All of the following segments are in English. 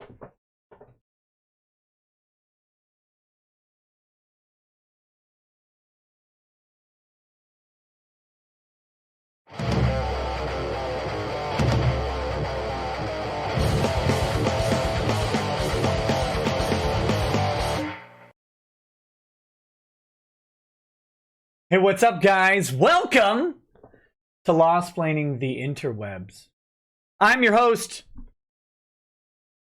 Hey, what's up, guys? Welcome to Law-Splaining the Interwebs. I'm your host,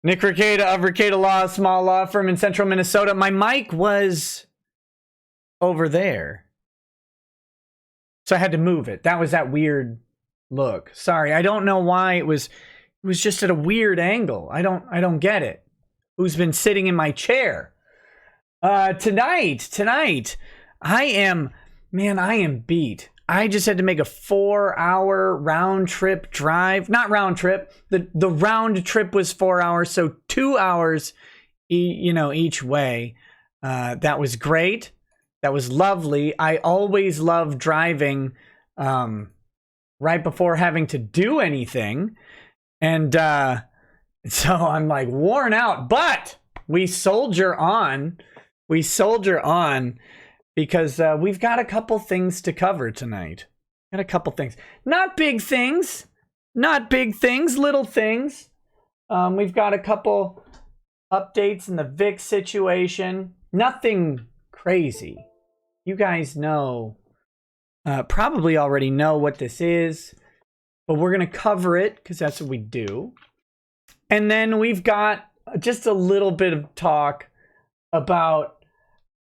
Nick Rekieta of Rekieta Law, a small law firm in central Minnesota. My mic was over there, so I had to move it. That was that weird look. Sorry, I don't know why it was just at a weird angle. I don't get it. Who's been sitting in my chair? Tonight, I am beat. I just had to make a 4-hour round trip drive. Not round trip. The round trip was 4 hours, so 2 hours, each way. That was great. That was lovely. I always love driving right before having to do anything. And so I'm like worn out, but we soldier on. Because we've got a couple things to cover tonight. Got a couple things. Not big things. Little things. We've got a couple updates in the VIX situation. Nothing crazy. You guys know, probably already know what this is. But we're going to cover it because that's what we do. And then we've got just a little bit of talk about,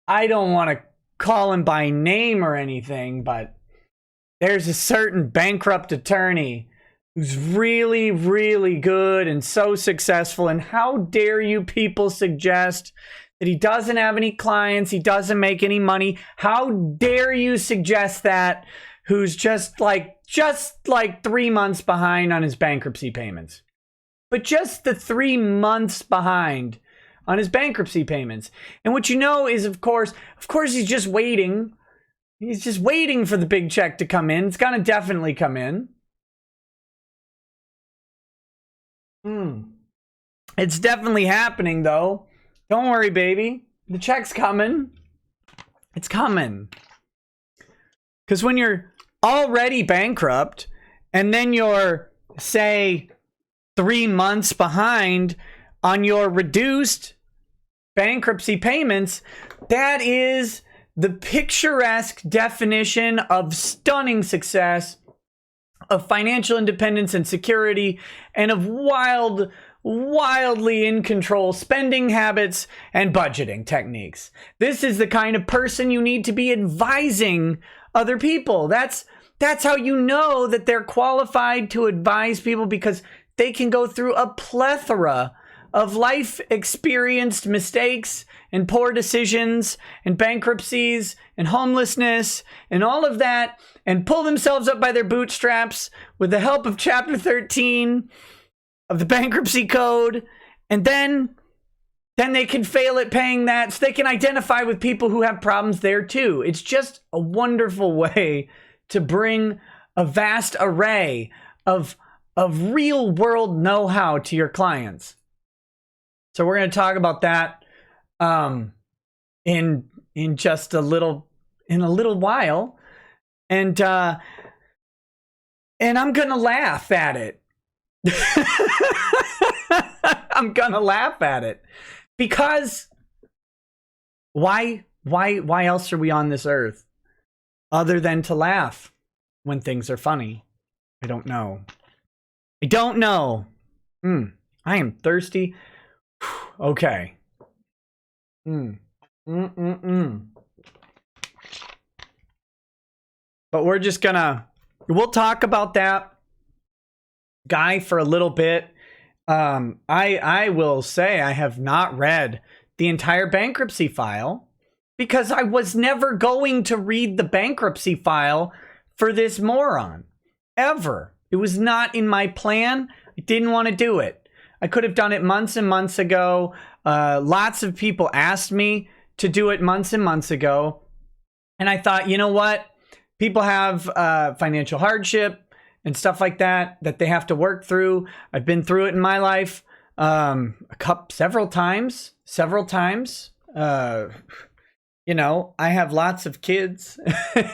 I don't want to call him by name or anything, but there's a certain bankrupt attorney who's really, really good and so successful. And how dare you people suggest that he doesn't have any clients, he doesn't make any money? How dare you suggest that? Who's just like 3 months behind on his bankruptcy payments. But just the 3 months behind on his bankruptcy payments. And what you know is, of course, he's just waiting. He's just waiting for the big check to come in. It's gonna definitely come in. It's definitely happening, though. Don't worry, baby. The check's coming. It's coming. Because when you're already bankrupt, and then you're, say, 3 months behind on your reduced bankruptcy payments, that is the picturesque definition of stunning success, of financial independence and security, and of wildly in control spending habits and budgeting techniques. This is the kind of person you need to be advising other people. That's how you know that they're qualified to advise people, because they can go through a plethora of life experienced mistakes and poor decisions and bankruptcies and homelessness and all of that, and pull themselves up by their bootstraps with the help of Chapter 13 of the Bankruptcy Code. And then they can fail at paying that, so they can identify with people who have problems there too. It's just a wonderful way to bring a vast array of real world know-how to your clients. So we're going to talk about that in just a little while, and I'm going to laugh at it. I'm going to laugh at it because why else are we on this earth other than to laugh when things are funny? I don't know. I am thirsty. Okay. But we're just we'll talk about that guy for a little bit. I will say I have not read the entire bankruptcy file because I was never going to read the bankruptcy file for this moron. Ever. It was not in my plan. I didn't want to do it. I could have done it months and months ago. Lots of people asked me to do it months and months ago. And I thought, you know what? People have financial hardship and stuff like that they have to work through. I've been through it in my life. several times. You know, I have lots of kids,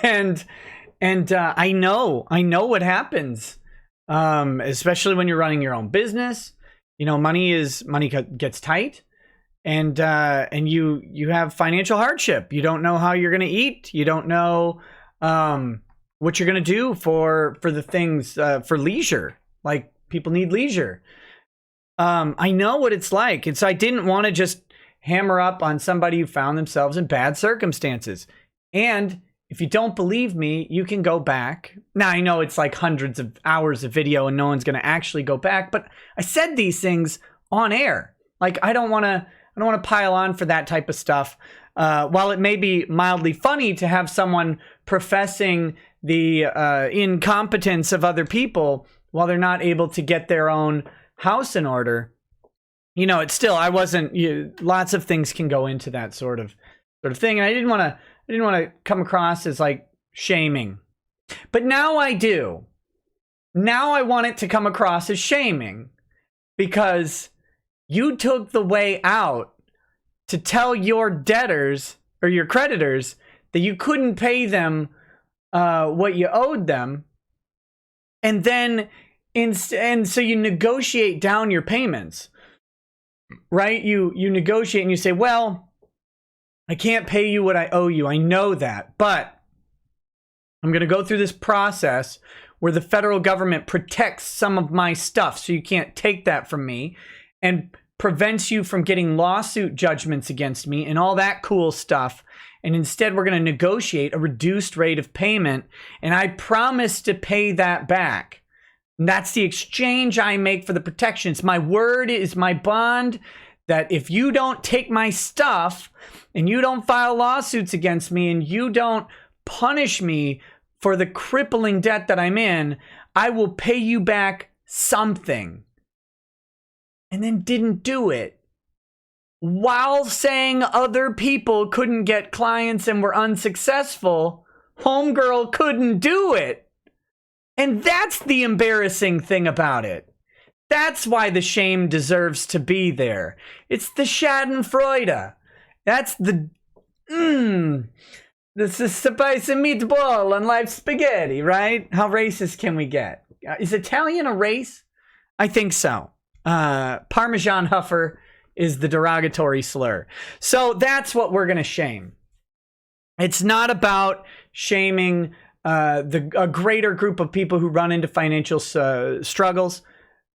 and I know what happens. Especially when you're running your own business, you know, money gets tight, and you have financial hardship. You don't know how you're going to eat. You don't know what you're going to do for the things for leisure. Like, people need leisure. I know what it's like, and so I didn't want to just hammer up on somebody who found themselves in bad circumstances. And if you don't believe me, you can go back. Now, I know it's like hundreds of hours of video and no one's going to actually go back, but I said these things on air. Like, I don't want to pile on for that type of stuff. While it may be mildly funny to have someone professing the incompetence of other people while they're not able to get their own house in order, you know, it's still, lots of things can go into that sort of thing. And I didn't want to come across as like shaming, but now I do. Now I want it to come across as shaming, because you took the way out to tell your debtors or your creditors that you couldn't pay them what you owed them. And then, and so you negotiate down your payments. Right? You negotiate and you say, well, I can't pay you what I owe you. I know that, but I'm going to go through this process where the federal government protects some of my stuff so you can't take that from me, and prevents you from getting lawsuit judgments against me and all that cool stuff. And instead, we're going to negotiate a reduced rate of payment, and I promise to pay that back. And that's the exchange I make for the protections. My word is my bond, that if you don't take my stuff and you don't file lawsuits against me and you don't punish me for the crippling debt that I'm in, I will pay you back something. And then didn't do it, while saying other people couldn't get clients and were unsuccessful. Homegirl couldn't do it. And that's the embarrassing thing about it. That's why the shame deserves to be there. It's the schadenfreude. That's this is spicy meatball on live spaghetti, right? How racist can we get? Is Italian a race? I think so. Parmesan huffer is the derogatory slur. So that's what we're going to shame. It's not about shaming a greater group of people who run into financial struggles.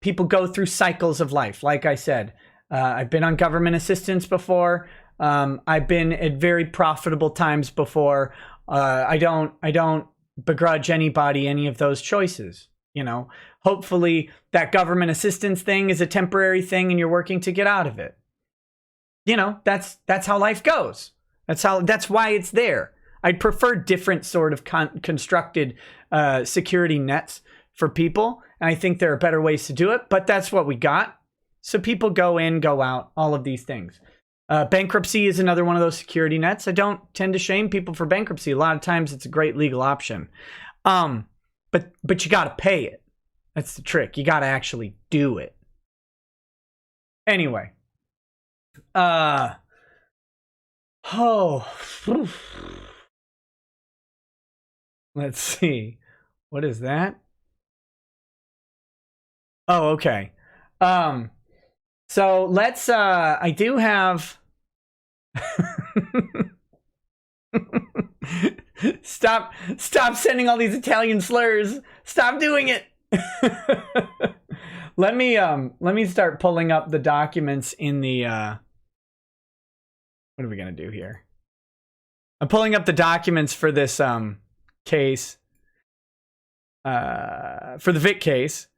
People go through cycles of life. Like I said, I've been on government assistance before. I've been at very profitable times before. I don't begrudge anybody any of those choices. You know, hopefully that government assistance thing is a temporary thing and you're working to get out of it. You know, that's how life goes. That's why it's there. I'd prefer different sort of constructed security nets for people. And I think there are better ways to do it, but that's what we got. So people go in, go out, all of these things. Bankruptcy is another one of those security nets. I don't tend to shame people for bankruptcy. A lot of times it's a great legal option. But you got to pay it. That's the trick. You got to actually do it. Anyway. Let's see. What is that? Oh, okay. So let's, I do have, stop sending all these Italian slurs. Stop doing it. Let me start pulling up the documents in the, what are we going to do here? I'm pulling up the documents for this, case, for the Vic case.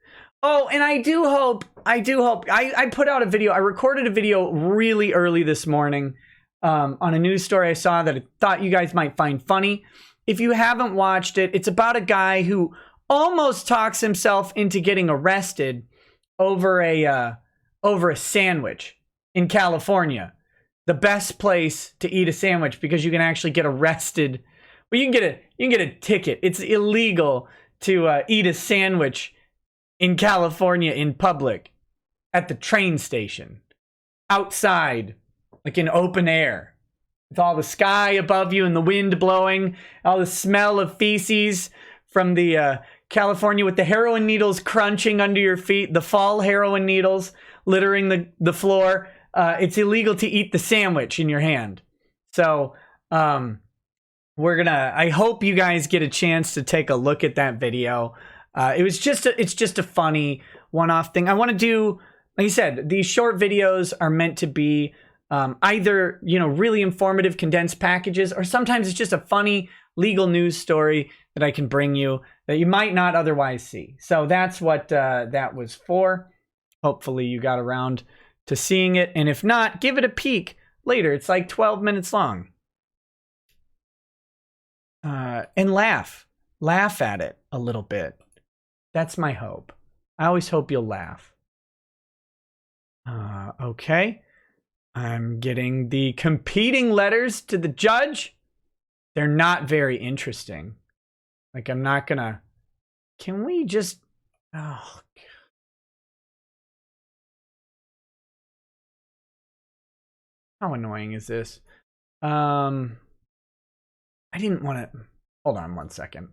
Oh, and I do hope, I put out a video, I recorded a video really early this morning on a news story I saw that I thought you guys might find funny. If you haven't watched it, it's about a guy who almost talks himself into getting arrested over a sandwich in California. The best place to eat a sandwich because you can actually get arrested. Well, you can get a ticket. It's illegal to eat a sandwich in California in public. at the train station, outside, like in open air, with all the sky above you and the wind blowing, all the smell of feces from the California with the heroin needles crunching under your feet, the fall heroin needles littering the floor. It's illegal to eat the sandwich in your hand. So I hope you guys get a chance to take a look at that video. It's just a funny one-off thing. I want to do, like I said, these short videos are meant to be either, really informative condensed packages, or sometimes it's just a funny legal news story that I can bring you that you might not otherwise see. So that's what that was for. Hopefully you got around to seeing it. And if not, give it a peek later. It's like 12 minutes long. And laugh at it a little bit. That's my hope. I always hope you'll laugh. Okay. I'm getting the competing letters to the judge. They're not very interesting. Like, I'm not gonna... Can we just... Oh, God. How annoying is this? I didn't want to... Hold on one second.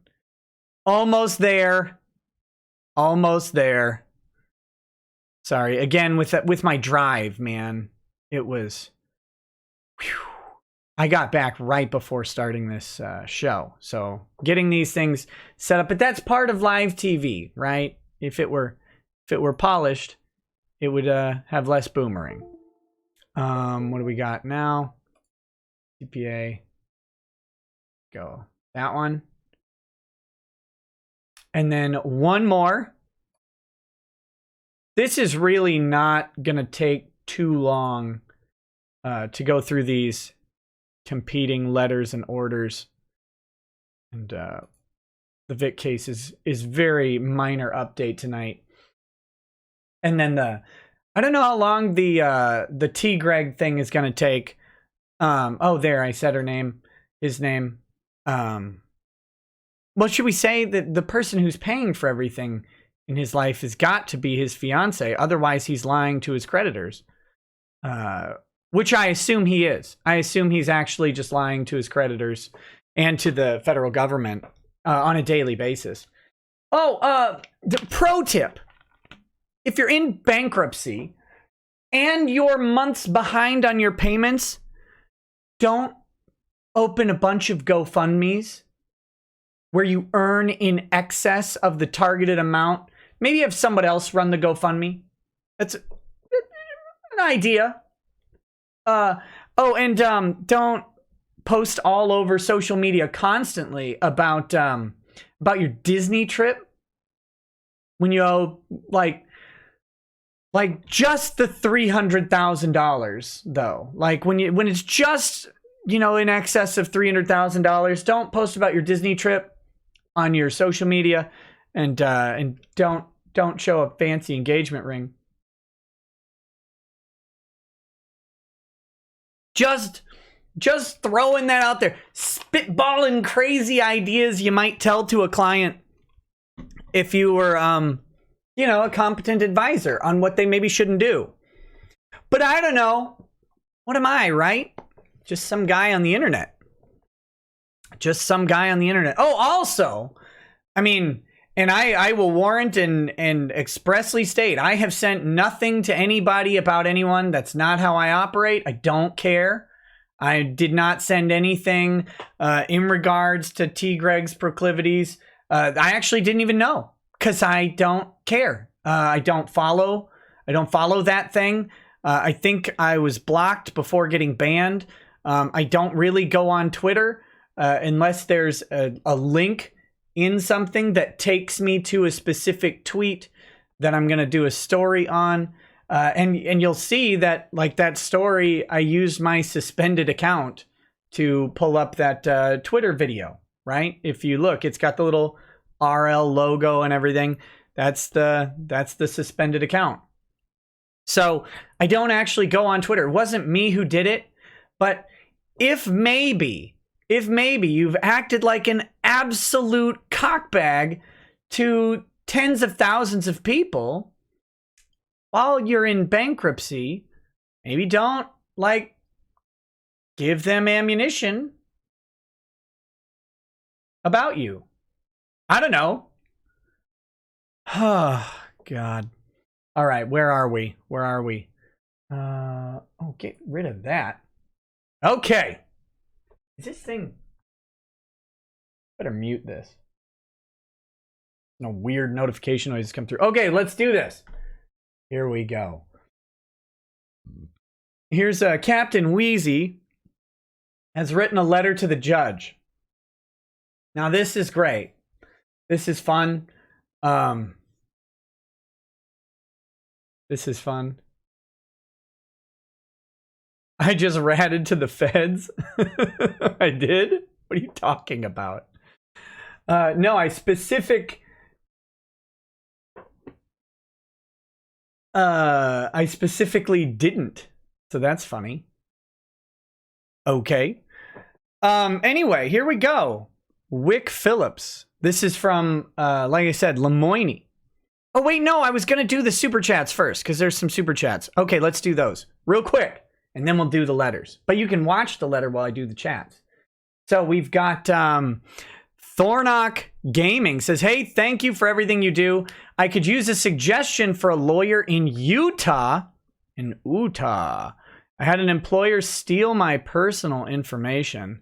Almost there. Almost there. Sorry. Again, with my drive, man. It was... Whew. I got back right before starting this show. So getting these things set up. But that's part of live TV, right? If it were polished, it would have less boomerang. What do we got now? CPA. Go. That one. And then one more. This is really not going to take too long to go through these competing letters and orders. And the Vic case is very minor update tonight. And then I don't know how long the T. Greg thing is going to take. Oh, there, I said his name. Well, should we say that the person who's paying for everything in his life has got to be his fiance? Otherwise, he's lying to his creditors. Which I assume he is. I assume he's actually just lying to his creditors and to the federal government on a daily basis. Oh, the pro tip. If you're in bankruptcy and you're months behind on your payments, don't open a bunch of GoFundMes where you earn in excess of the targeted amount. Maybe have somebody else run the GoFundMe. That's an idea. Don't post all over social media constantly about your Disney trip when you owe like just the $300,000 though. Like when it's just, in excess of $300,000, don't post about your Disney trip on your social media, and don't show a fancy engagement ring. Just throwing that out there. Spitballing crazy ideas you might tell to a client if you were, a competent advisor on what they maybe shouldn't do. But I don't know. What am I, right? Just some guy on the internet. Oh, also, I mean, and I will warrant and expressly state, I have sent nothing to anybody about anyone. That's not how I operate. I don't care. I did not send anything in regards to T. Greg's proclivities. I actually didn't even know because I don't care. I don't follow that thing. I think I was blocked before getting banned. I don't really go on Twitter unless there's a link in something that takes me to a specific tweet that I'm going to do a story on. And you'll see that, like that story, I used my suspended account to pull up that Twitter video, right? If you look, it's got the little RL logo and everything. That's the suspended account. So I don't actually go on Twitter. It wasn't me who did it, but if maybe you've acted like an absolute cockbag to tens of thousands of people, while you're in bankruptcy, maybe don't, like, give them ammunition about you. I don't know. Oh, God. All right, where are we? Where are we? Oh, get rid of that. Okay. Is this thing... Better mute this. No weird notification noises come through. Okay, let's do this. Here we go. Here's Captain Wheezy has written a letter to the judge. Now, this is great. This is fun. This is fun. I just ratted to the feds. I did? What are you talking about? No, I specifically didn't. So that's funny. Okay. Anyway, here we go. Wick Phillips. This is from, like I said, Lemoine. Oh, wait, no, I was going to do the super chats first because there's some super chats. Okay, let's do those real quick, and then we'll do the letters. But you can watch the letter while I do the chats. So we've got Thornock Gaming says, hey, thank you for everything you do. I could use a suggestion for a lawyer in Utah. In Utah. I had an employer steal my personal information.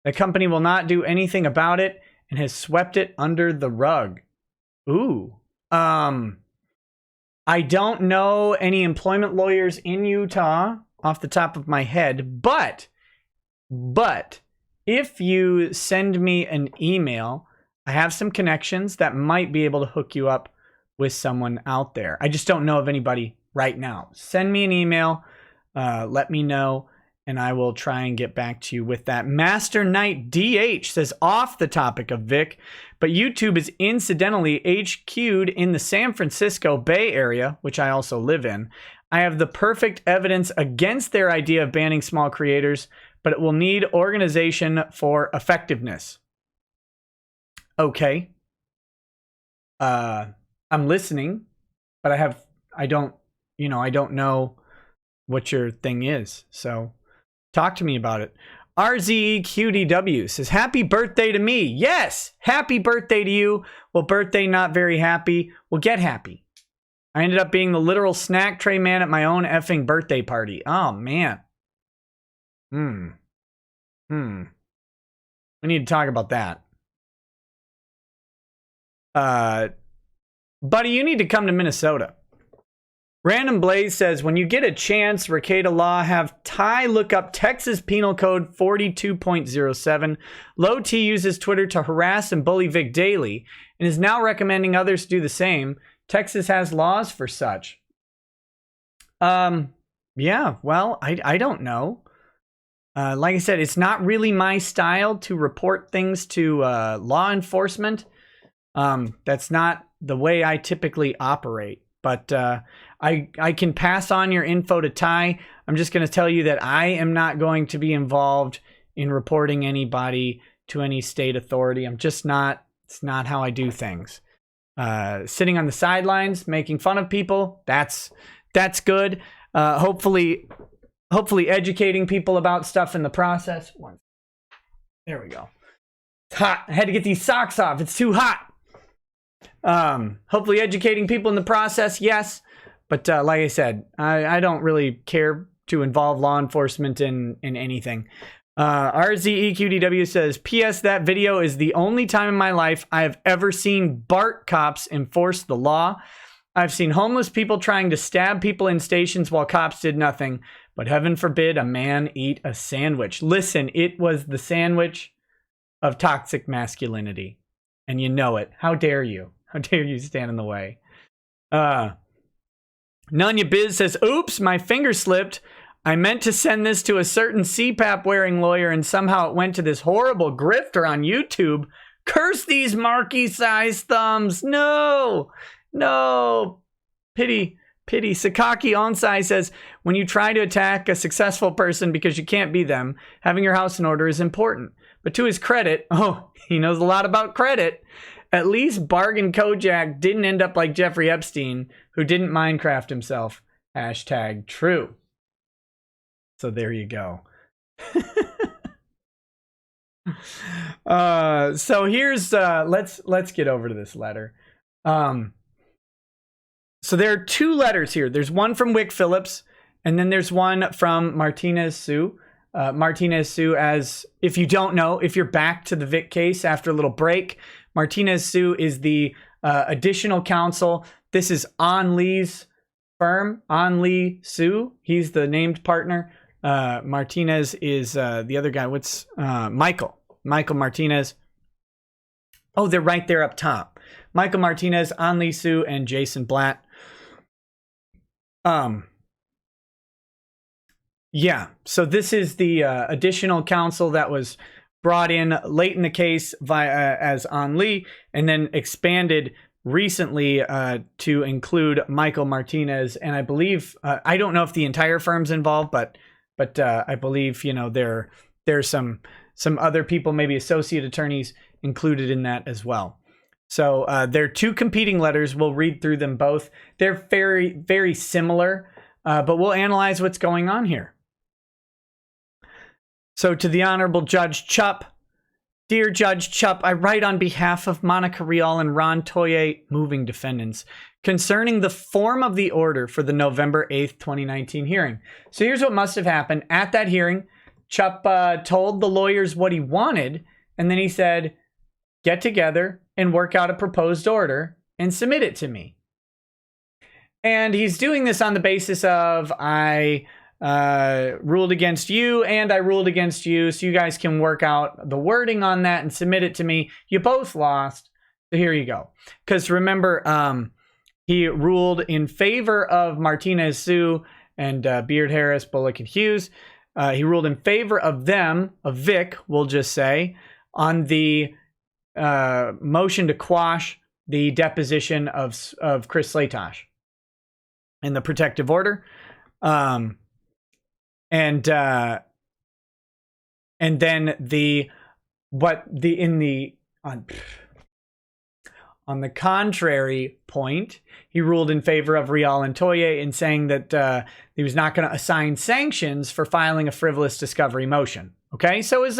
The company will not do anything about it and has swept it under the rug. Ooh. I don't know any employment lawyers in Utah off the top of my head, but if you send me an email, I have some connections that might be able to hook you up with someone out there. I just don't know of anybody right now. Send me an email, let me know, and I will try and get back to you with that. Master Knight DH says, off the topic of Vic, but YouTube is incidentally HQ'd in the San Francisco Bay Area, which I also live in. I have the perfect evidence against their idea of banning small creators, but it will need organization for effectiveness. Okay. I'm listening, but I don't know what your thing is. So talk to me about it. RZEQDW says, happy birthday to me. Yes, happy birthday to you. Well, birthday not very happy. Well, get happy. I ended up being the literal snack tray man at my own effing birthday party. Oh, man. We need to talk about that. Buddy, you need to come to Minnesota. Random Blaze says, when you get a chance, Rekieta Law have Ty look up Texas Penal Code 42.07. Low T uses Twitter to harass and bully Vic daily and is now recommending others do the same. Texas has laws for such. Yeah, well, I don't know. Like I said, it's not really my style to report things to law enforcement. That's not the way I typically operate. But I can pass on your info to Ty. I'm just going to tell you that I am not going to be involved in reporting anybody to any state authority. I'm just not. It's not how I do things. Sitting on the sidelines, making fun of people, that's good. Hopefully educating people about stuff in the process. There we go. It's hot. I had to get these socks off. It's too hot. Hopefully educating people in the process, yes. But like I said, I don't really care to involve law enforcement in anything. RZEQDW says, P.S. that video is the only time in my life I have ever seen BART cops enforce the law. I've seen homeless people trying to stab people in stations while cops did nothing. But heaven forbid a man eat a sandwich. Listen, it was the sandwich of toxic masculinity. And you know it. How dare you? How dare you stand in the way? Nunya Biz says, oops, my finger slipped. I meant to send this to a certain CPAP wearing lawyer and somehow it went to this horrible grifter on YouTube. Curse these marquee size thumbs. No. Pity. Sakaki Onsai says, when you try to attack a successful person because you can't be them, having your house in order is important. But to his credit, he knows a lot about credit. At least Bargain Kojak didn't end up like Jeffrey Epstein, who didn't Minecraft himself. Hashtag true. So there you go. So here's let's get over to this letter. So there are two letters here. There's one from Wick Phillips, and then there's one from Martinez Sue. Martinez Sue, as if you don't know, if you're back to the Vic case after a little break, Martinez Sue is the additional counsel. This is On Lee's firm, On Lee Sue. He's the named partner. Martinez is the other guy. What's Michael Martinez. Oh, they're right there up top. Michael Martinez, On Lee Sue, and Jason Blatt. Yeah, so this is the additional counsel that was brought in late in the case as On Lee, and then expanded recently to include Michael Martinez. And I believe, I don't know if the entire firm's involved, but I believe, you know, there's some other people, maybe associate attorneys included in that as well. So there are two competing letters. We'll read through them both. They're very, very similar, but we'll analyze what's going on here. So to the Honorable Judge Chupp, Dear Judge Chupp, I write on behalf of Monica Rial and Ron Toye, moving defendants, concerning the form of the order for the November 8th, 2019 hearing. So here's what must have happened. At that hearing, Chupp told the lawyers what he wanted, and then he said, get together and work out a proposed order and submit it to me. And he's doing this on the basis of, I ruled against you and I ruled against you, so you guys can work out the wording on that and submit it to me. You both lost, so here you go. Because remember, he ruled in favor of Martinez Sue and Beard, Harris, Bullock, and Hughes. He ruled in favor of them, of Vic, we'll just say, on the motion to quash the deposition of Chris Slatosh in the protective order. And then on the contrary point, he ruled in favor of Rial and Toye in saying that he was not going to assign sanctions for filing a frivolous discovery motion. Okay, so it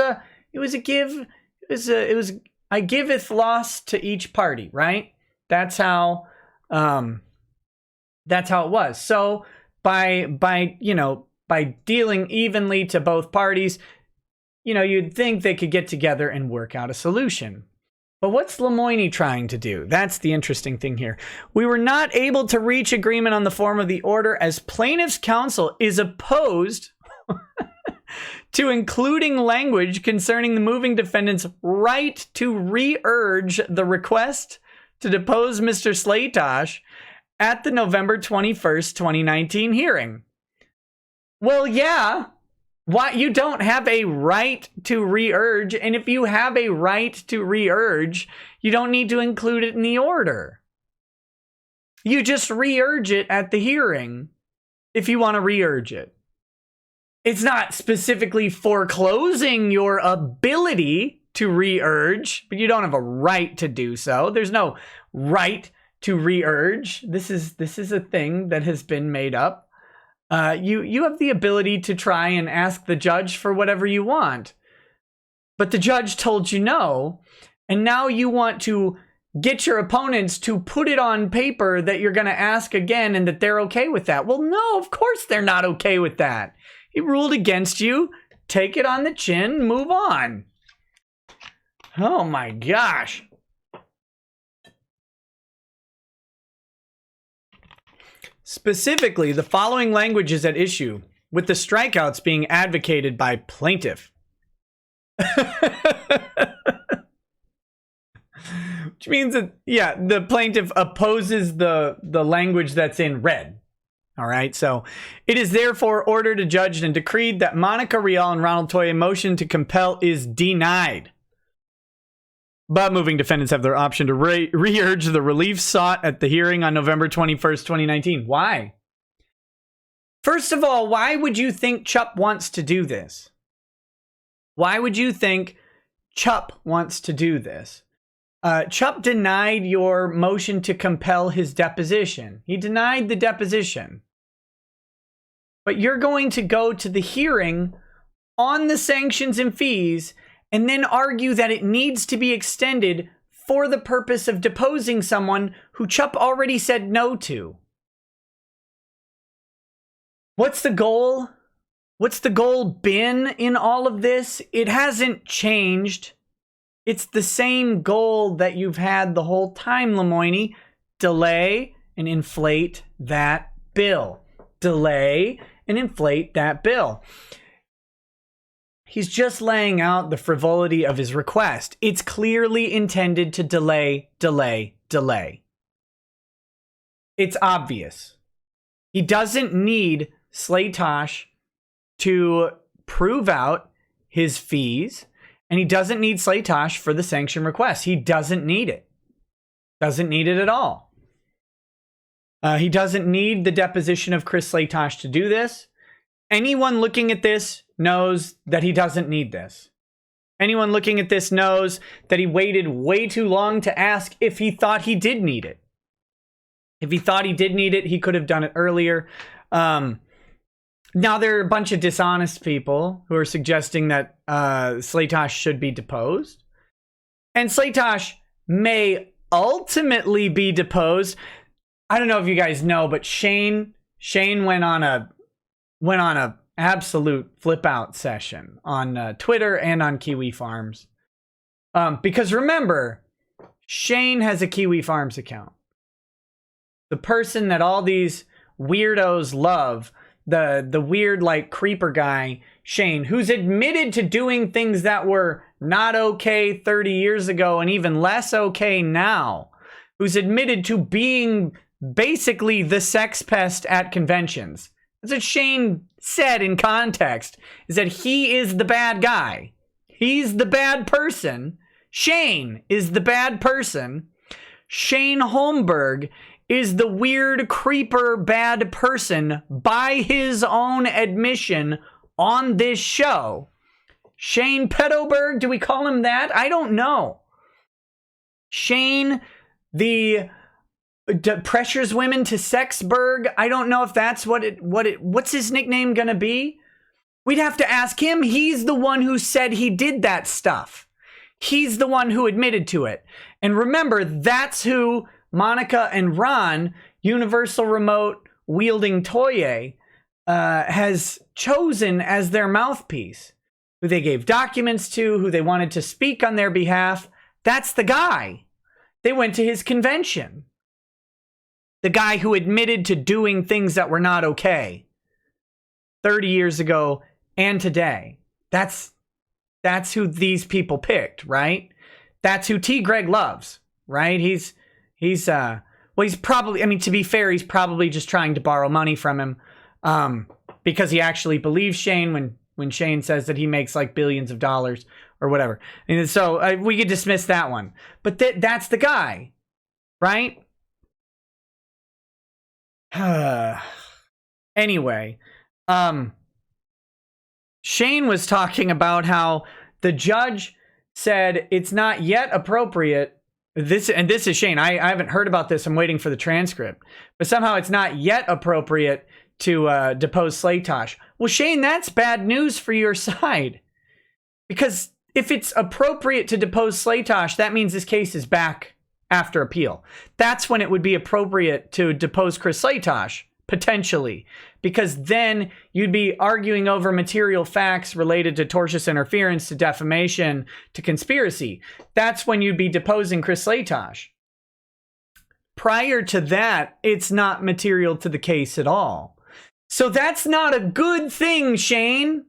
was I giveth loss to each party, right? That's how it was. So by dealing evenly to both parties, you know, you'd think they could get together and work out a solution. But what's Lemoine trying to do? That's the interesting thing here. We were not able to reach agreement on the form of the order as plaintiff's counsel is opposed to including language concerning the moving defendant's right to re-urge the request to depose Mr. Slatosh at the November 21st, 2019 hearing. Well, yeah. Why you don't have a right to re-urge, and if you have a right to re-urge, you don't need to include it in the order. You just re-urge it at the hearing if you want to re-urge it. It's not specifically foreclosing your ability to re-urge, but you don't have a right to do so. There's no right to re-urge. This is a thing that has been made up. You have the ability to try and ask the judge for whatever you want. But the judge told you no, and now you want to get your opponents to put it on paper that you're going to ask again and that they're okay with that. Well, no, of course they're not okay with that. He ruled against you. Take it on the chin, move on. Oh my gosh. Specifically, the following language is at issue, with the strikeouts being advocated by plaintiff. Which means that, yeah, the plaintiff opposes the language that's in red. All right, so it is therefore ordered, adjudged, and decreed that Monica Rial and Ronald Toye motion to compel is denied. But moving defendants have their option to re-urge the relief sought at the hearing on November 21st, 2019. Why? First of all, why would you think Chupp wants to do this? Why would you think Chupp wants to do this? Chupp denied your motion to compel his deposition. He denied the deposition. But you're going to go to the hearing on the sanctions and fees and then argue that it needs to be extended for the purpose of deposing someone who Chupp already said no to. What's the goal? What's the goal been in all of this? It hasn't changed. It's the same goal that you've had the whole time, Lemoine. Delay and inflate that bill. Delay and inflate that bill. He's just laying out the frivolity of his request. It's clearly intended to delay, delay, delay. It's obvious. He doesn't need Slaytosh to prove out his fees, and he doesn't need Slaytosh for the sanction request. He doesn't need it. Doesn't need it at all. He doesn't need the deposition of Chris Slaytosh to do this. Anyone looking at this knows that he doesn't need this. Anyone looking at this knows that he waited way too long to ask if he thought he did need it. If he thought he did need it, he could have done it earlier. Now, there are a bunch of dishonest people who are suggesting that Slaytosh should be deposed. And Slaytosh may ultimately be deposed. I don't know if you guys know, but Shane went on a absolute flip out session on Twitter and on Kiwi Farms. Because remember, Shane has a Kiwi Farms account. The person that all these weirdos love, the weird like creeper guy, Shane, who's admitted to doing things that were not okay 30 years ago and even less okay now, who's admitted to being basically the sex pest at conventions. That's what Shane said in context, is that he is the bad guy. He's the bad person. Shane is the bad person. Shane Holmberg is the weird creeper bad person by his own admission on this show. Shane Pedoberg, do we call him that? I don't know. Shane, the pressures women to Sexberg. I don't know if that's what's his nickname gonna be? We'd have to ask him. He's the one who said he did that stuff. He's the one who admitted to it. And remember, that's who Monica and Ron, Universal Remote wielding Toye, has chosen as their mouthpiece, who they gave documents to, who they wanted to speak on their behalf. That's the guy. They went to his convention. The guy who admitted to doing things that were not okay 30 years ago and today. That's who these people picked, right? That's who T. Greg loves, right? He's probably, I mean, to be fair, he's probably just trying to borrow money from him because he actually believes Shane when Shane says that he makes like billions of dollars or whatever. And so we could dismiss that one. But that's the guy, right? Anyway, Shane was talking about how the judge said it's not yet appropriate. This is Shane. I haven't heard about this. I'm waiting for the transcript. But somehow it's not yet appropriate to depose Slaytosh. Well, Shane, that's bad news for your side. Because if it's appropriate to depose Slaytosh, that means this case is back after appeal. That's when it would be appropriate to depose Chris Slaytosh, potentially. Because then you'd be arguing over material facts related to tortious interference, to defamation, to conspiracy. That's when you'd be deposing Chris Slaytosh. Prior to that, it's not material to the case at all. So that's not a good thing, Shane.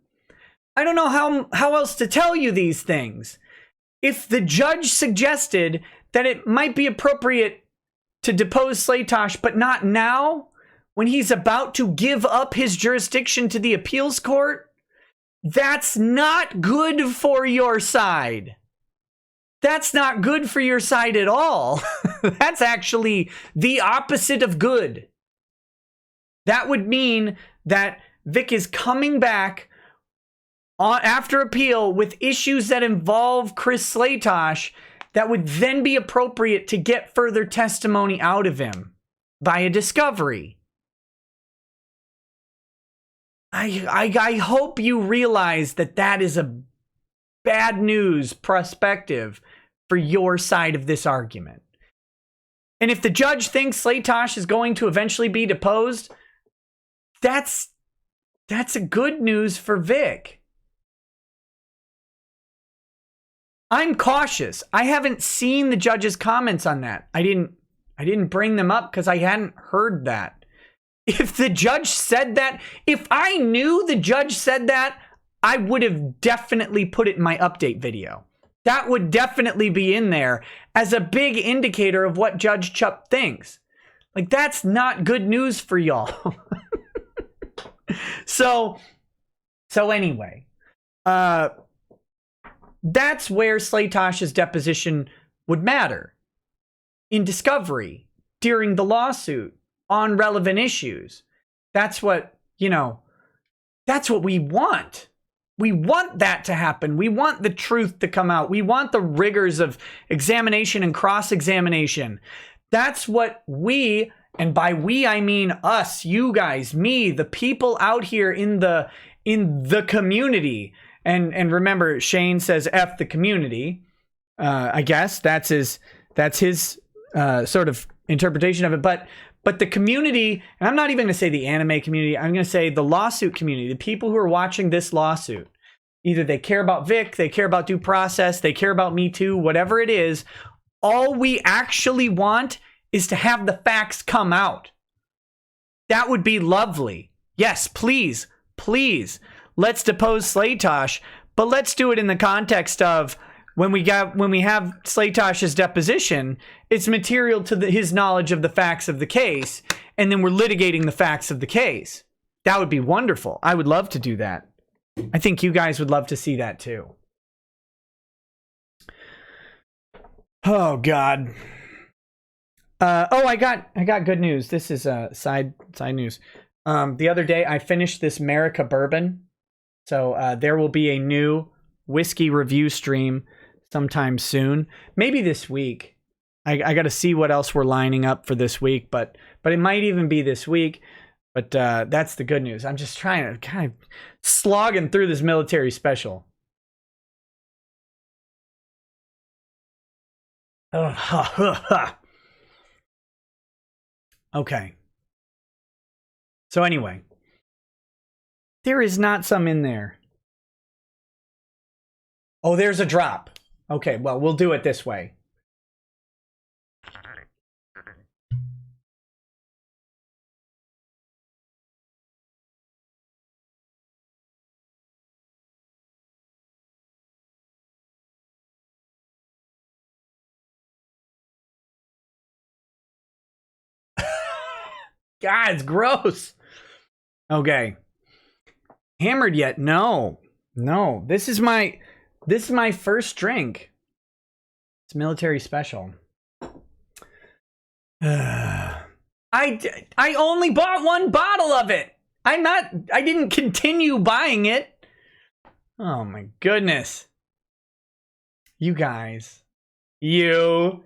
I don't know how else to tell you these things. If the judge suggested that it might be appropriate to depose Slaytosh, but not now, when he's about to give up his jurisdiction to the appeals court, that's not good for your side. That's not good for your side at all. That's actually the opposite of good. That would mean that Vic is coming back after appeal with issues that involve Chris Slaytosh that would then be appropriate to get further testimony out of him via discovery. I hope you realize that that is a bad news perspective for your side of this argument. And if the judge thinks Slatosh is going to eventually be deposed, that's a good news for Vic. I'm cautious. I haven't seen the judge's comments on that. I didn't bring them up because I hadn't heard that. If the judge said that, if I knew the judge said that, I would have definitely put it in my update video. That would definitely be in there as a big indicator of what Judge Chupp thinks. Like, that's not good news for y'all. So anyway, that's where Slatosh's deposition would matter. In discovery, during the lawsuit, on relevant issues. That's what, that's what we want. We want that to happen. We want the truth to come out. We want the rigors of examination and cross-examination. That's what we, and by we I mean us, you guys, me, the people out here in the community. And remember, Shane says F the community. I guess that's his sort of interpretation of it. But the community, and I'm not even going to say the anime community, I'm going to say the lawsuit community, the people who are watching this lawsuit. Either they care about Vic, they care about due process, they care about Me Too, whatever it is. All we actually want is to have the facts come out. That would be lovely. Yes, please, let's depose Slatosh, but let's do it in the context of when we have Slatosh's deposition, it's material to his knowledge of the facts of the case, and then we're litigating the facts of the case. That would be wonderful. I would love to do that. I think you guys would love to see that too. Oh God. I got good news. This is side news. The other day I finished this America bourbon, so there will be a new whiskey review stream sometime soon, maybe this week. I got to see what else we're lining up for this week, but it might even be this week. But that's the good news. I'm just trying to kind of slogging through this military special. Okay. So anyway, there is not some in there. Oh, there's a drop. Okay, well, we'll do it this way. God, it's gross. Okay. Hammered yet? No. This is my first drink. It's military special. I only bought one bottle of it. I didn't continue buying it. Oh my goodness. You guys. You.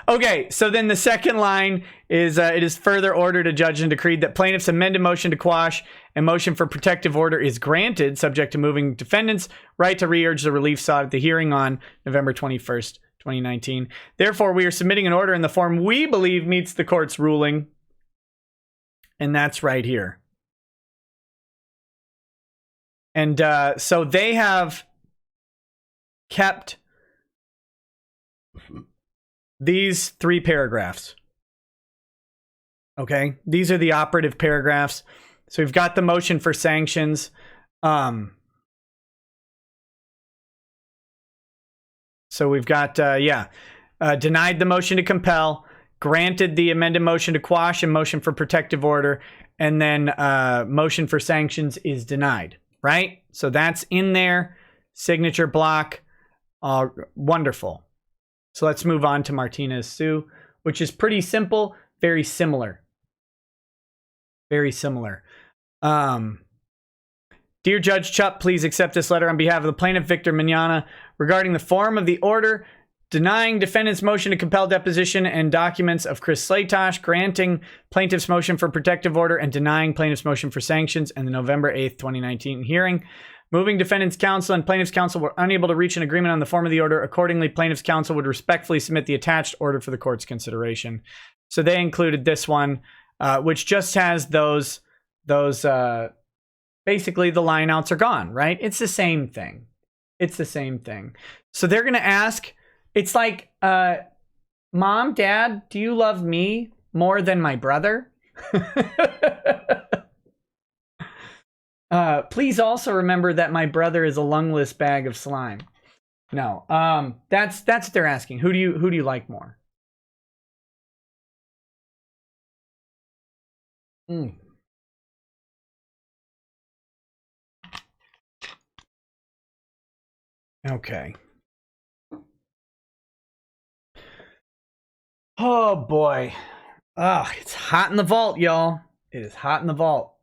Okay, so then the second line is, it is further ordered, adjudged, and decreed that plaintiff's amended motion to quash and motion for protective order is granted, subject to moving defendants' right to re-urge the relief sought at the hearing on November 21st, 2019. Therefore, we are submitting an order in the form we believe meets the court's ruling. And that's right here. And so they have kept these 3 paragraphs. Okay, these are the operative paragraphs. So we've got the motion for sanctions. So we've got, denied the motion to compel, granted the amended motion to quash and motion for protective order, and then motion for sanctions is denied, right? So that's in there, signature block, wonderful. So let's move on to Martinez Sue, which is pretty simple, very similar. Very similar. Dear Judge Chupp, please accept this letter on behalf of the plaintiff, Victor Mignana, regarding the form of the order denying defendant's motion to compel deposition and documents of Chris Slatosh, granting plaintiff's motion for protective order, and denying plaintiff's motion for sanctions in the November 8th, 2019 hearing. Moving defendant's counsel and plaintiff's counsel were unable to reach an agreement on the form of the order. Accordingly, plaintiff's counsel would respectfully submit the attached order for the court's consideration. So they included this one, which just has those basically the lineouts are gone, right? It's the same thing. It's the same thing. So they're going to ask, it's like, Mom, Dad, do you love me more than my brother? Please also remember that my brother is a lungless bag of slime. No, that's what they're asking. Who do you like more? Okay. Oh boy. Oh, it's hot in the vault, y'all. It is hot in the vault.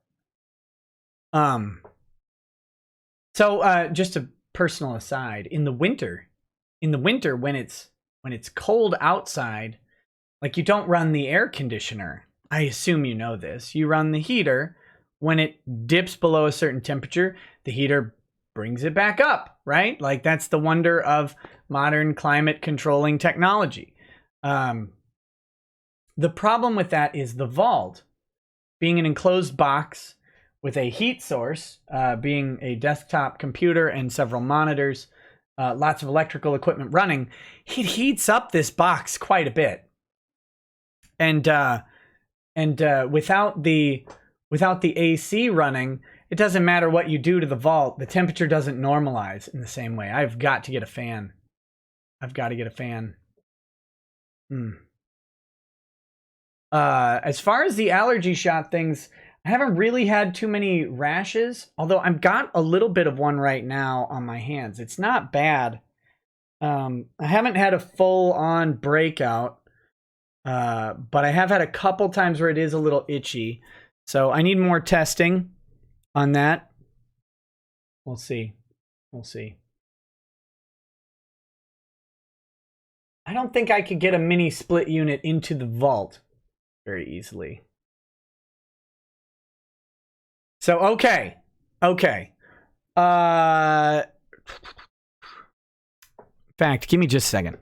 So just a personal aside, in the winter when it's cold outside, like, you don't run the air conditioner. I assume you know this. You run the heater. When it dips below a certain temperature, the heater brings it back up, right? Like, that's the wonder of modern climate controlling technology. The problem with that is the vault being an enclosed box with a heat source, being a desktop computer and several monitors, lots of electrical equipment running. It heats up this box quite a bit. And without the AC running, it doesn't matter what you do to the vault. The temperature doesn't normalize in the same way. I've got to get a fan. I've got to get a fan. As far as the allergy shot things, I haven't really had too many rashes, although I've got a little bit of one right now on my hands. It's not bad. I haven't had a full-on breakout, but I have had a couple times where it is a little itchy. So I need more testing on that. We'll see. We'll see. I don't think I could get a mini split unit into the vault very easily. So, okay. In fact, give me just a second.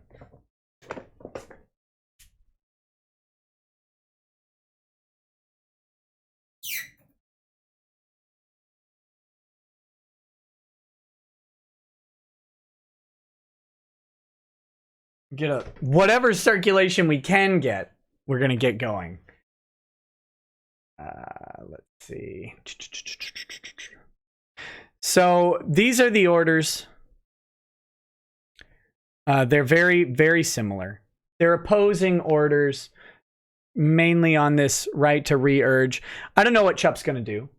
Get whatever circulation we can get, we're going to get going. Let's see. So these are the orders. They're very, very similar. They're opposing orders, mainly on this right to re-urge. I don't know what Chupp's going to do.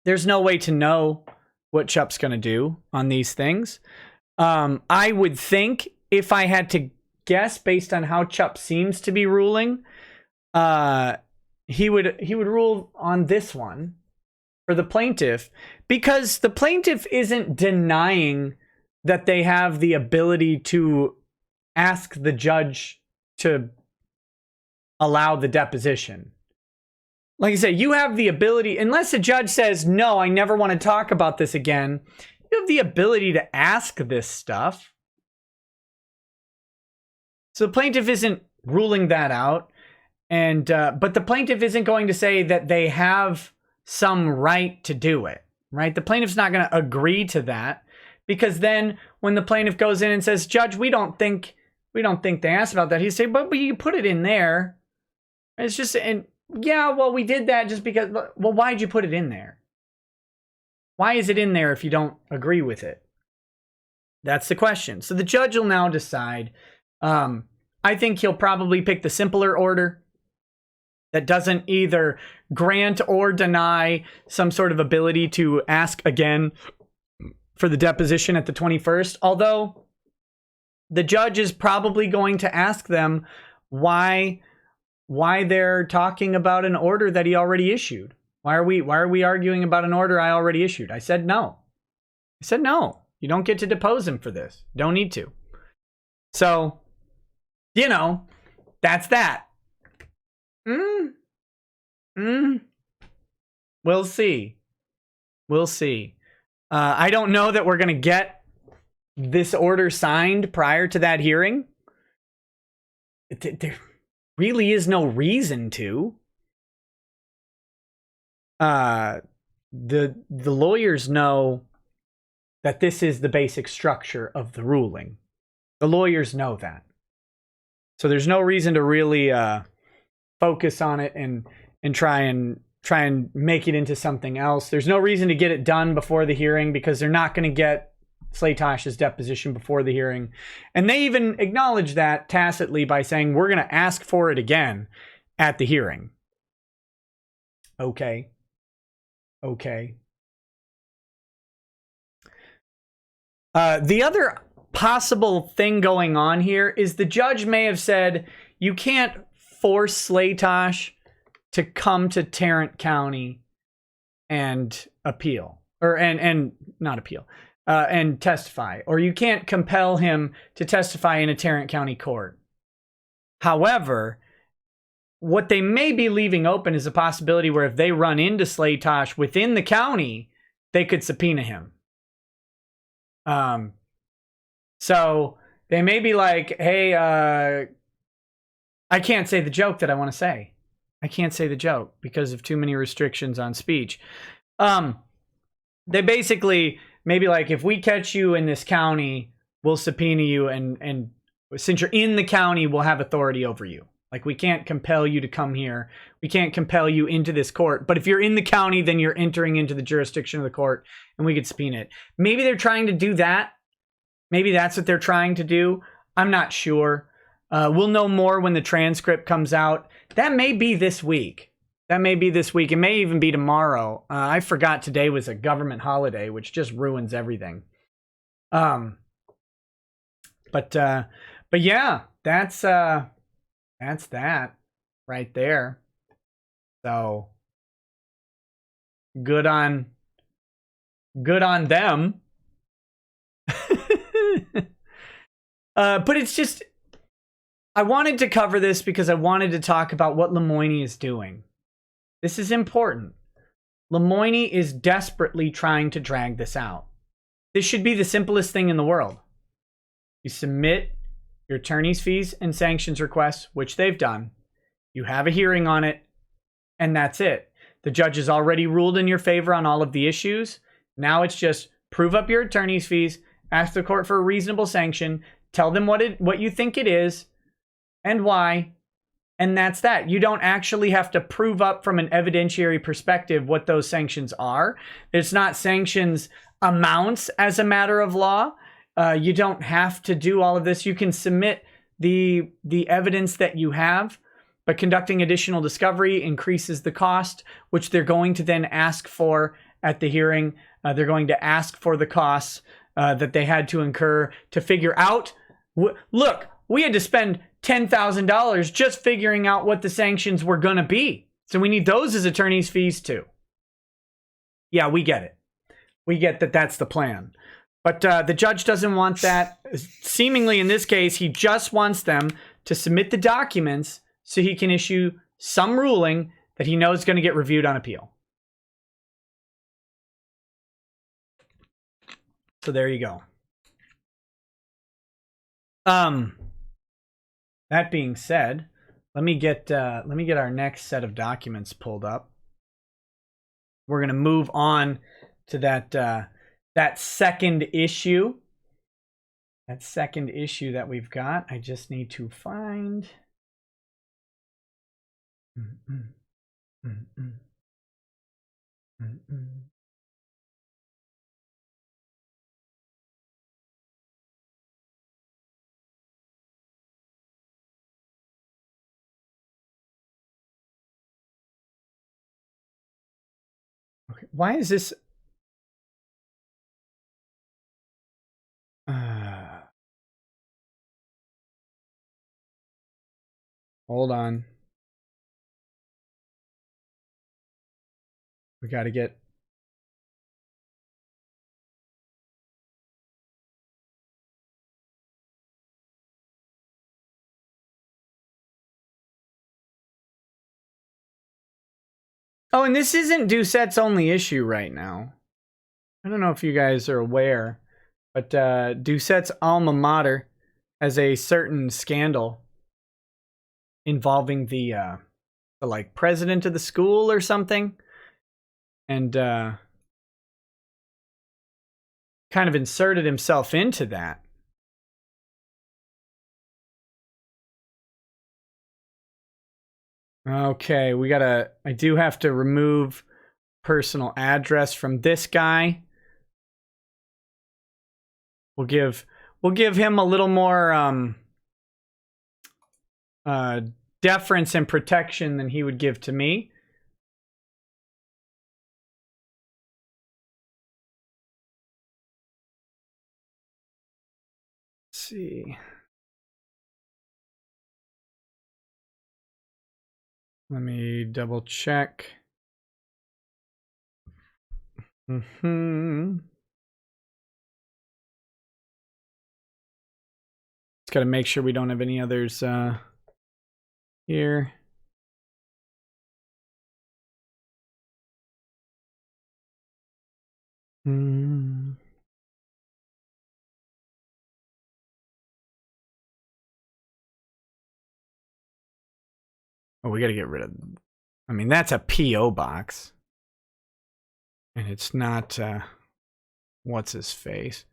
There's no way to know what Chupp's going to do on these things. I would think, if I had to guess based on how Chupp seems to be ruling, he would rule on this one for the plaintiff, because the plaintiff isn't denying that they have the ability to ask the judge to allow the deposition. Like I said, you have the ability, unless the judge says, no, I never want to talk about this again, you have the ability to ask this stuff. So the plaintiff isn't ruling that out, and but the plaintiff isn't going to say that they have some right to do it, right? The plaintiff's not going to agree to that, because then when the plaintiff goes in and says, Judge, we don't think they asked about that, he'd say, but you put it in there. It's just, and yeah, well, we did that just because. Well, why'd you put it in there? Why is it in there if you don't agree with it? That's the question. So the judge will now decide. I think he'll probably pick the simpler order that doesn't either grant or deny some sort of ability to ask again for the deposition at the 21st. Although the judge is probably going to ask them why they're talking about an order that he already issued. Why are we arguing about an order I already issued? I said no. You don't get to depose him for this. Don't need to. So, you know, that's that. We'll see. We'll see. I don't know that we're going to get this order signed prior to that hearing. There really is no reason to. The lawyers know that this is the basic structure of the ruling. The lawyers know that. So there's no reason to really focus on it and try and make it into something else. There's no reason to get it done before the hearing because they're not going to get Slaytosh's deposition before the hearing. And they even acknowledge that tacitly by saying, we're going to ask for it again at the hearing. Okay. The other possible thing going on here is the judge may have said, you can't force Slaytosh to come to Tarrant County and appeal. And not appeal. And testify, or you can't compel him to testify in a Tarrant County court. However, what they may be leaving open is a possibility where if they run into Slaytosh within the county, they could subpoena him. So they may be like, hey, I can't say the joke that I want to say. I can't say the joke because of too many restrictions on speech. They basically maybe like, if we catch you in this county, we'll subpoena you, and since you're in the county, we'll have authority over you. Like, we can't compel you to come here. We can't compel you into this court. But if you're in the county, then you're entering into the jurisdiction of the court, and we could subpoena it. Maybe they're trying to do that. Maybe that's what they're trying to do. I'm not sure. We'll know more when the transcript comes out. That may be this week. It may even be tomorrow. I forgot today was a government holiday, which just ruins everything. But yeah, that's that right there. So good on them. But it's just, I wanted to cover this because I wanted to talk about what Lemoine is doing. This is important. Lemoine is desperately trying to drag this out. This should be the simplest thing in the world. You submit your attorney's fees and sanctions requests, which they've done. You have a hearing on it, and that's it. The judge has already ruled in your favor on all of the issues. Now it's just prove up your attorney's fees, ask the court for a reasonable sanction, tell them what you think it is and why, and that's that. You don't actually have to prove up from an evidentiary perspective what those sanctions are. It's not sanctions amounts as a matter of law. You don't have to do all of this. You can submit the evidence that you have, but conducting additional discovery increases the cost, which they're going to then ask for at the hearing. They're going to ask for the costs that they had to incur to figure out. Look, we had to spend $10,000 just figuring out what the sanctions were going to be. So we need those as attorney's fees too. Yeah, we get it. We get that that's the plan. But the judge doesn't want that. Seemingly in this case, he just wants them to submit the documents so he can issue some ruling that he knows is going to get reviewed on appeal. So there you go. That being said, let me get our next set of documents pulled up. We're gonna move on to that second issue. That second issue that we've got. I just need to find. Okay, why is this? Hold on. We got to get. Oh, and this isn't Doucette's only issue right now. I don't know if you guys are aware, but Doucette's alma mater has a certain scandal involving the like president of the school or something, and kind of inserted himself into that. Okay, I do have to remove personal address from this guy. We'll give him a little more deference and protection than he would give to me. Let's see. Let me double check. Just got to make sure we don't have any others here. Oh, we got to get rid of... I mean, that's a P.O. box. And it's not... what's his face?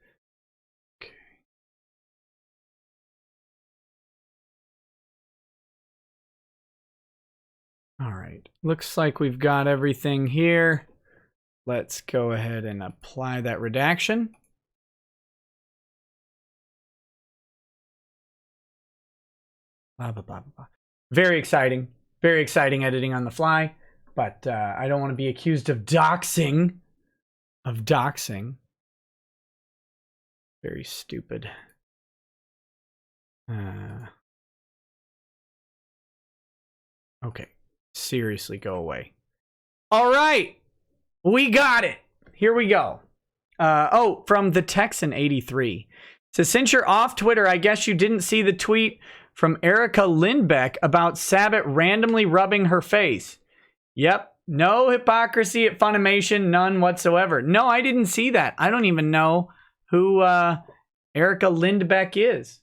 Okay. All right. Looks like we've got everything here. Let's go ahead and apply that redaction. Blah, blah, blah, blah. Very exciting. Very exciting editing on the fly. But I don't want to be accused of doxing. Very stupid. Okay. Seriously, go away. All right. We got it. Here we go. Oh, from the Texan 83. So since you're off Twitter, I guess you didn't see the tweet from Erica Lindbeck about Sabbath randomly rubbing her face. Yep. No hypocrisy at Funimation, none whatsoever. No, I didn't see that. I don't even know who Erica Lindbeck is.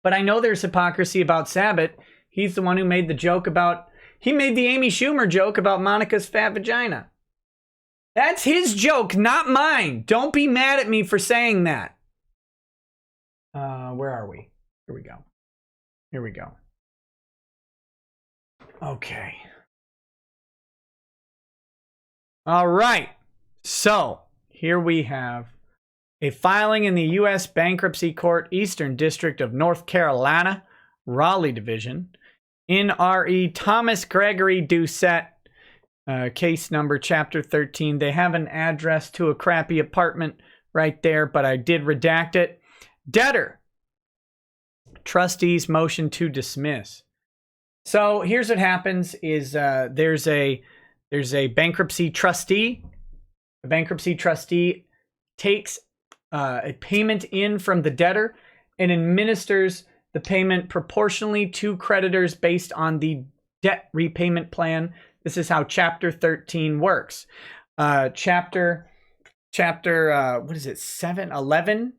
But I know there's hypocrisy about Sabbath. He's the one who made the joke about... He made the Amy Schumer joke about Monica's fat vagina. That's his joke, not mine. Don't be mad at me for saying that. Where are we? Here we go. Here we go. Okay. All right. So, here we have a filing in the U.S. Bankruptcy Court, Eastern District of North Carolina, Raleigh Division, in R.E. Thomas Gregory Doucette, case number chapter 13. They have an address to a crappy apartment right there, but I did redact it. Debtor. Trustees motion to dismiss. So here's what happens is there's a bankruptcy trustee. The bankruptcy trustee takes a payment in from the debtor and administers the payment proportionally to creditors based on the debt repayment plan. This is how Chapter 13 works. Chapter what is it? 11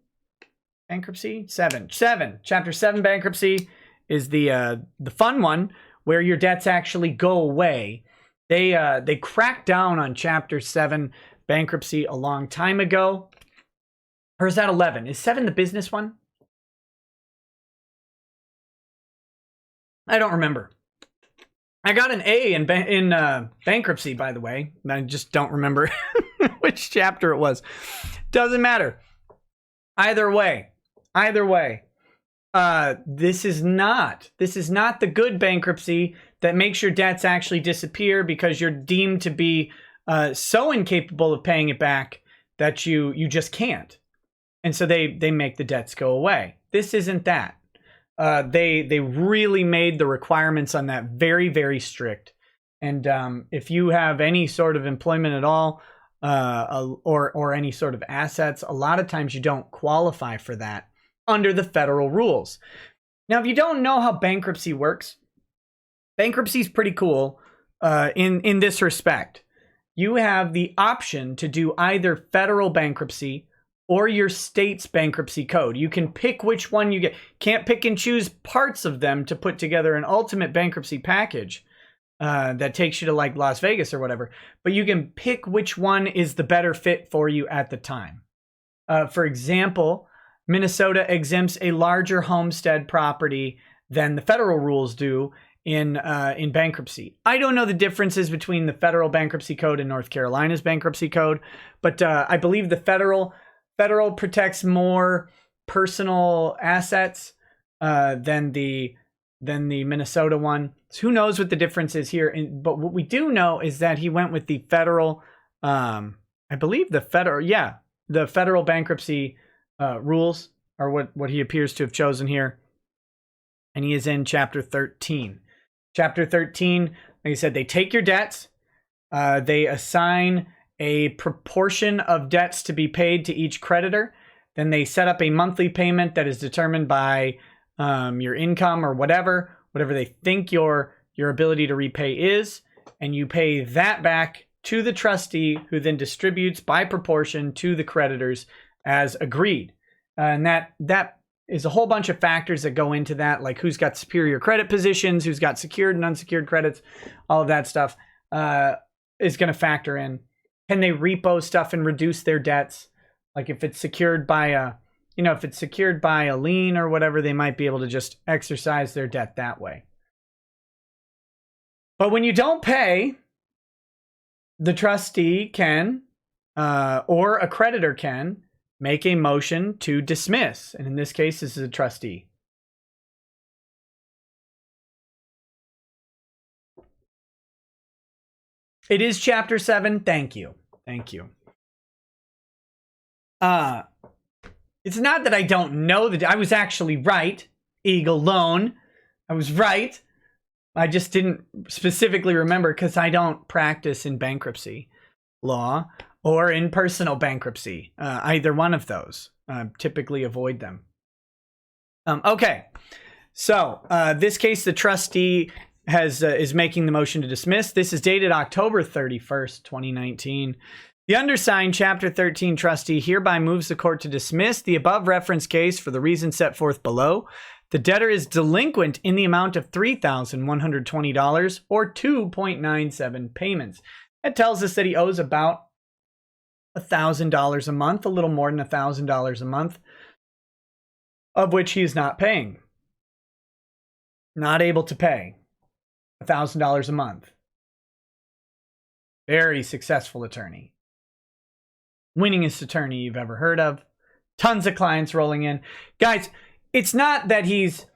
bankruptcy? 7. Chapter 7 bankruptcy is the fun one where your debts actually go away. They cracked down on Chapter 7 bankruptcy a long time ago. Or is that 11? Is 7 the business one? I don't remember. I got an A in bankruptcy, by the way. I just don't remember which chapter it was. Doesn't matter. Either way, this is not the good bankruptcy that makes your debts actually disappear because you're deemed to be so incapable of paying it back that you just can't, and so they make the debts go away. This isn't that. They really made the requirements on that very, very strict. And if you have any sort of employment at all, or any sort of assets, a lot of times you don't qualify for that under the federal rules. Now, if you don't know how bankruptcy works, bankruptcy is pretty cool. in this respect. You have the option to do either federal bankruptcy or your state's bankruptcy code. You can pick which one you get. Can't pick and choose parts of them to put together an ultimate bankruptcy package that takes you to like Las Vegas or whatever. But you can pick which one is the better fit for you at the time. For example, Minnesota exempts a larger homestead property than the federal rules do in bankruptcy. I don't know the differences between the federal bankruptcy code and North Carolina's bankruptcy code, but I believe the federal protects more personal assets than the Minnesota one. So who knows what the difference is here? But what we do know is that he went with the federal, I believe the federal bankruptcy rules are what he appears to have chosen here. And he is in Chapter 13. Chapter 13, like I said, they take your debts. They assign a proportion of debts to be paid to each creditor. Then they set up a monthly payment that is determined by your income or whatever they think your ability to repay is. And you pay that back to the trustee, who then distributes by proportion to the creditors as agreed. And that is a whole bunch of factors that go into that, like who's got superior credit positions, who's got secured and unsecured credits, all of that stuff is going to factor in. Can they repo stuff and reduce their debts? Like if it's secured by a lien or whatever, they might be able to just exercise their debt that way. But when you don't pay, the trustee can, or a creditor can, make a motion to dismiss. And in this case, this is a trustee. It is Chapter 7. Thank you. Thank you. It's not that I don't know that I was actually right. Eagle Loan. I was right. I just didn't specifically remember because I don't practice in bankruptcy law or in personal bankruptcy. Either one of those. Typically avoid them. Okay. So this case, the trustee is making the motion to dismiss. This is dated October 31st, 2019. The undersigned Chapter 13 trustee hereby moves the court to dismiss the above referenced case for the reasons set forth below. The debtor is delinquent in the amount of $3,120 or 2.97 payments. That tells us that he owes about $1,000 a month, a little more than $1,000 a month, of which he is not paying. Not able to pay $1,000 a month. Very successful attorney. Winningest attorney you've ever heard of. Tons of clients rolling in. Guys, it's not that he's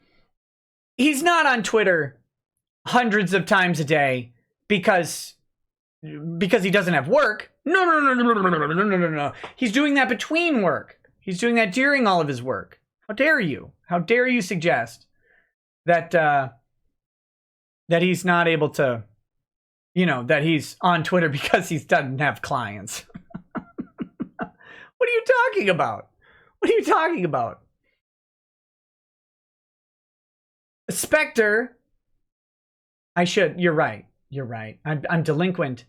not on Twitter hundreds of times a day because he doesn't have work. No. He's doing that between work. He's doing that during all of his work. How dare you? How dare you suggest that that he's not able to, that he's on Twitter because he doesn't have clients. What are you talking about? What are you talking about? Spectre. You're right. I'm delinquent.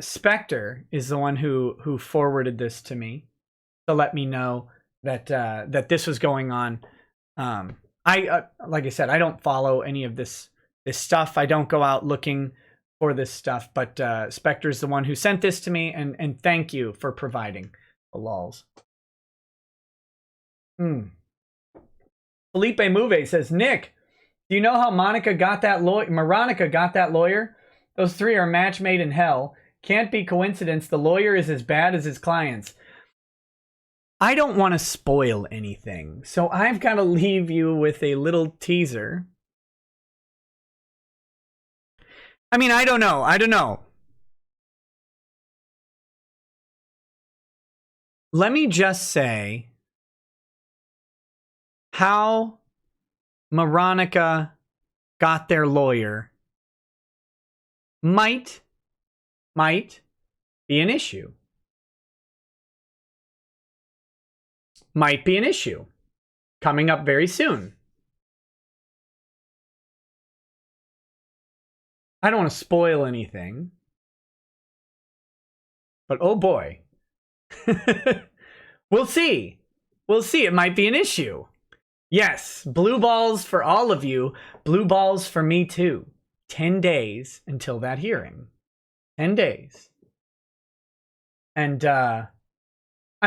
Spectre is the one who forwarded this to me to let me know that this was going on. Like I said, I don't follow any of this stuff. I don't go out looking for this stuff, but Spectre is the one who sent this to me, and thank you for providing the lols. Felipe Mouve says, Nick, do you know how Monica got that lawyer? Those three are a match made in hell. Can't be coincidence. The lawyer is as bad as his clients. I don't want to spoil anything, so I've got to leave you with a little teaser. I mean, I don't know. Let me just say how Moranica got their lawyer might be an issue. Might be an issue coming up very soon. I don't want to spoil anything. But oh boy. We'll see. We'll see. It might be an issue. Yes, blue balls for all of you. Blue balls for me too. 10 days until that hearing. 10 days. And, I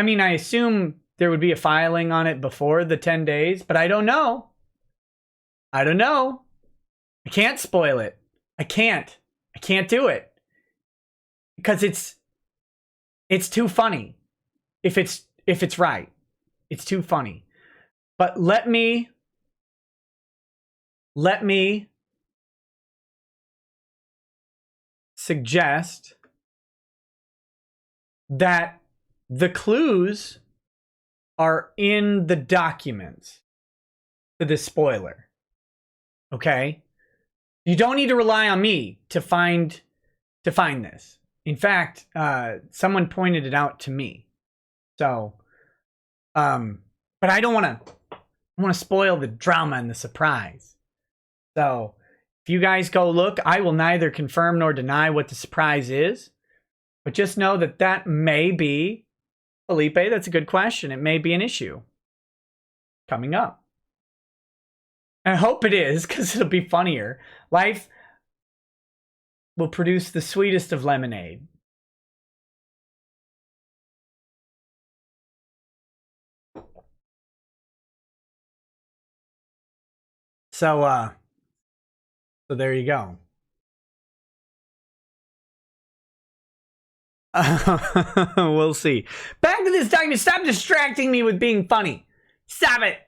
mean, I assume there would be a filing on it before the 10 days, but I don't know. I don't know. I can't spoil it. I can't do it. Because it's too funny. If it's right. It's too funny. But let me suggest that the clues are in the documents to this spoiler. Okay? You don't need to rely on me to find this. In fact, someone pointed it out to me. So, but I don't want to spoil the drama and the surprise. So, if you guys go look, I will neither confirm nor deny what the surprise is. But just know that that may be, Felipe, that's a good question. It may be an issue coming up. I hope it is, because it'll be funnier. Life will produce the sweetest of lemonade. So there you go. We'll see. Back to this document. Stop distracting me with being funny. Stop it.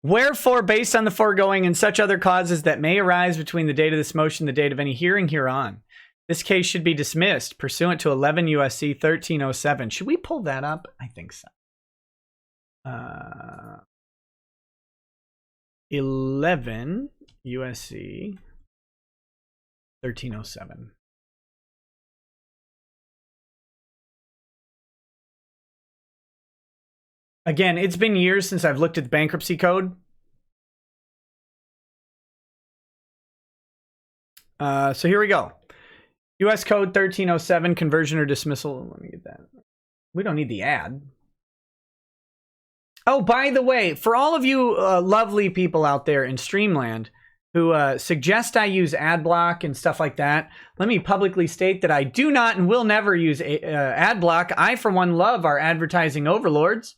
Wherefore, based on the foregoing and such other causes that may arise between the date of this motion and the date of any hearing hereon, this case should be dismissed pursuant to 11 USC 1307. Should we pull that up? I think so. 11 USC 1307. Again, it's been years since I've looked at the bankruptcy code. So here we go. US Code 1307, conversion or dismissal. Let me get that. We don't need the ad. Oh, by the way, for all of you lovely people out there in Streamland who suggest I use ad block and stuff like that, let me publicly state that I do not and will never use ad block. I, for one, love our advertising overlords.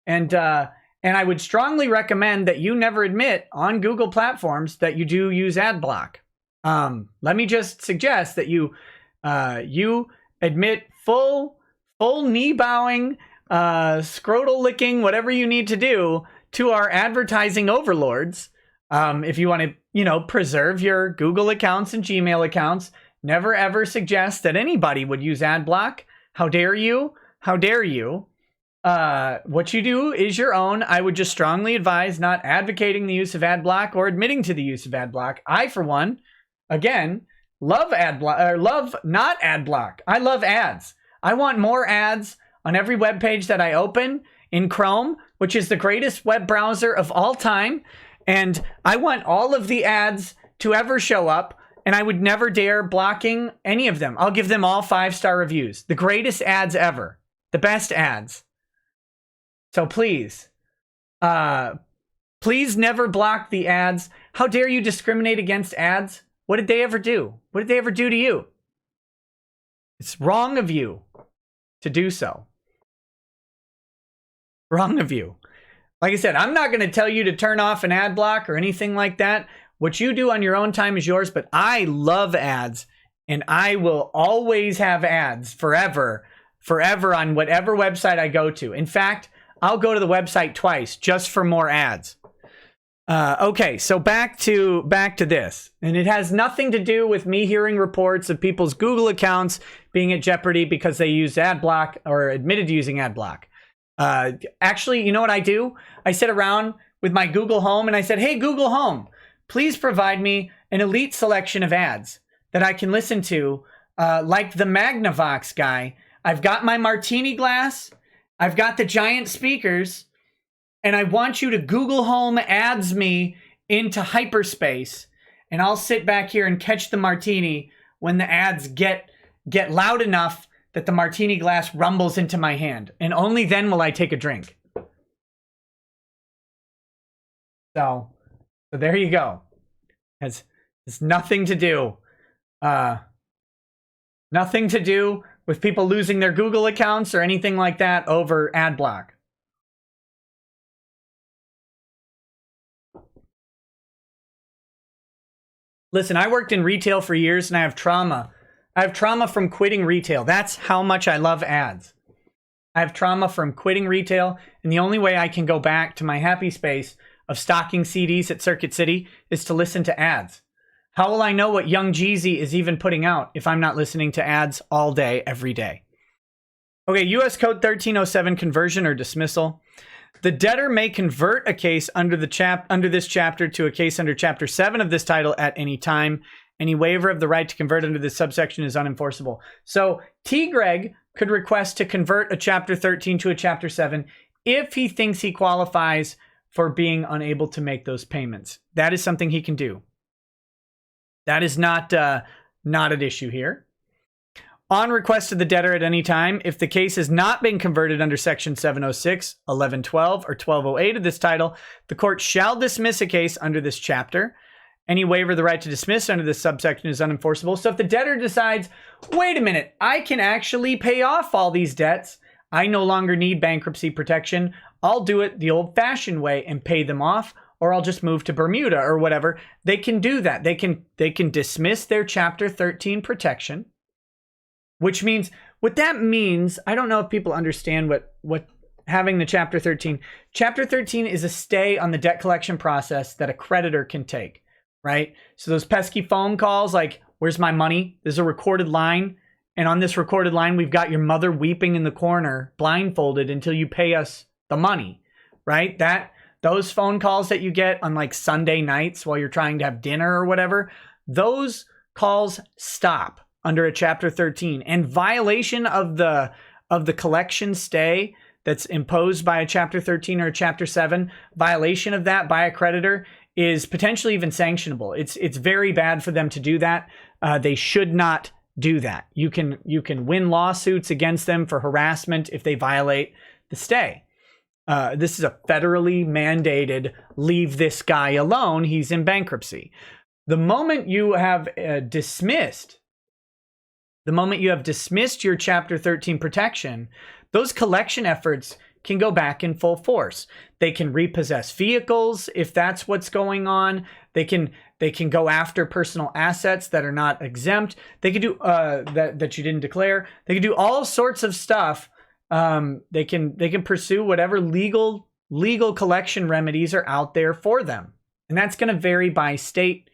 And I would strongly recommend that you never admit on Google platforms that you do use ad block. Let me just suggest that you admit full knee bowing, scrotal licking, whatever you need to do to our advertising overlords. If you want to, preserve your Google accounts and Gmail accounts, never ever suggest that anybody would use ad block. How dare you? How dare you? What you do is your own. I would just strongly advise not advocating the use of ad block or admitting to the use of ad block. I, for one, again, love ad block, or love not ad block. I love ads. I want more ads on every web page that I open in Chrome, which is the greatest web browser of all time. And I want all of the ads to ever show up, and I would never dare blocking any of them. I'll give them all 5-star reviews. The greatest ads ever. The best ads. So please, please never block the ads. How dare you discriminate against ads? What did they ever do? What did they ever do to you? It's wrong of you to do so. Wrong of you. Like I said, I'm not going to tell you to turn off an ad block or anything like that. What you do on your own time is yours, but I love ads, and I will always have ads forever on whatever website I go to. In fact, I'll go to the website twice just for more ads. Okay, so back to this. And it has nothing to do with me hearing reports of people's Google accounts being at jeopardy because they used ad block or admitted to using ad block. Actually, you know what I do? I sit around with my Google Home and I said, hey, Google Home, please provide me an elite selection of ads that I can listen to, like the Magnavox guy. I've got my martini glass. I've got the giant speakers, and I want you to Google Home ads me into hyperspace, and I'll sit back here and catch the martini when the ads get loud enough that the martini glass rumbles into my hand. And only then will I take a drink. So there you go. It's nothing to do. Nothing to do with people losing their Google accounts or anything like that over ad block. Listen, I worked in retail for years and I have trauma. I have trauma from quitting retail. That's how much I love ads. I have trauma from quitting retail, and the only way I can go back to my happy space of stocking CDs at Circuit City is to listen to ads. How will I know what Young Jeezy is even putting out if I'm not listening to ads all day, every day? Okay, US Code 1307, conversion or dismissal. The debtor may convert a case under this chapter to a case under Chapter 7 of this title at any time. Any waiver of the right to convert under this subsection is unenforceable. So T. Greg could request to convert a Chapter 13 to a Chapter 7 if he thinks he qualifies for being unable to make those payments. That is something he can do. That is not an issue here. On request of the debtor at any time, if the case has not been converted under Section 706, 1112, or 1208 of this title, the court shall dismiss a case under this chapter. Any waiver of the right to dismiss under this subsection is unenforceable. So if the debtor decides, wait a minute, I can actually pay off all these debts, I no longer need bankruptcy protection, I'll do it the old-fashioned way and pay them off, or I'll just move to Bermuda or whatever, they can do that. They can dismiss their Chapter 13 protection. Which means, what that means, I don't know if people understand what having the Chapter 13. Chapter 13 is a stay on the debt collection process that a creditor can take, right? So those pesky phone calls like, where's my money? There's a recorded line. And on this recorded line, we've got your mother weeping in the corner, blindfolded until you pay us the money, right? Those phone calls that you get on like Sunday nights while you're trying to have dinner or whatever, those calls stop under a Chapter 13, and violation of the collection stay that's imposed by a Chapter 13 or a Chapter 7, violation of that by a creditor is potentially even sanctionable. It's very bad for them to do that. They should not do that. You can win lawsuits against them for harassment if they violate the stay. This is a federally mandated, leave this guy alone, he's in bankruptcy. The moment you have dismissed your Chapter 13 protection, those collection efforts can go back in full force. They can repossess vehicles if that's what's going on. They can go after personal assets that are not exempt. They can do that you didn't declare. They can do all sorts of stuff. They can pursue whatever legal collection remedies are out there for them, and that's going to vary by state.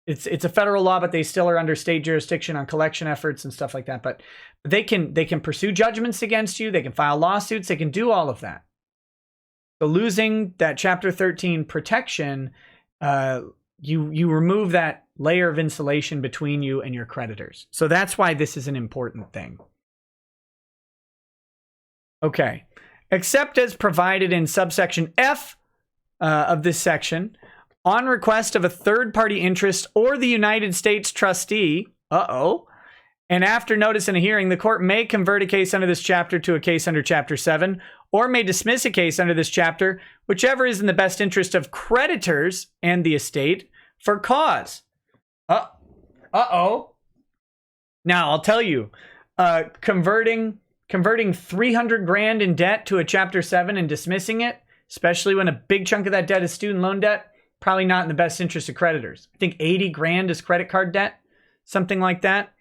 It's a federal law, but they still are under state jurisdiction on collection efforts and stuff like that. But they can pursue judgments against you. They can file lawsuits. They can do all of that. So losing that Chapter 13 protection, you remove that layer of insulation between you and your creditors. So that's why this is an important thing. Okay. Except as provided in subsection F of this section, on request of a third-party interest or the United States trustee, and after notice in a hearing, the court may convert a case under this chapter to a case under Chapter 7, or may dismiss a case under this chapter, whichever is in the best interest of creditors and the estate for cause. Now, I'll tell you, converting 300 grand in debt to a Chapter 7 and dismissing it, especially when a big chunk of that debt is student loan debt, probably not in the best interest of creditors. I think 80 grand is credit card debt, something like that.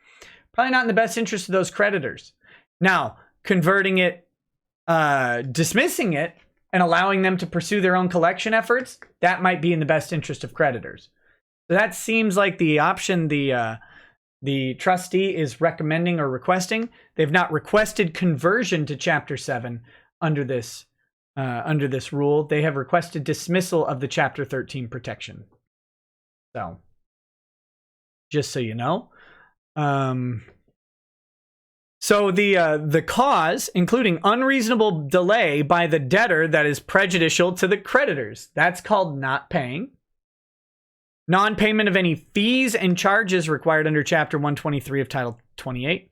Probably not in the best interest of those creditors. Now, converting it, dismissing it, and allowing them to pursue their own collection efforts, that might be in the best interest of creditors. So that seems like the option the trustee is recommending or requesting. They've not requested conversion to Chapter 7 under this rule. They have requested dismissal of the Chapter 13 protection. So, just so you know. So the cause, including unreasonable delay by the debtor that is prejudicial to the creditors. That's called not paying. Non-payment of any fees and charges required under Chapter 123 of Title 28.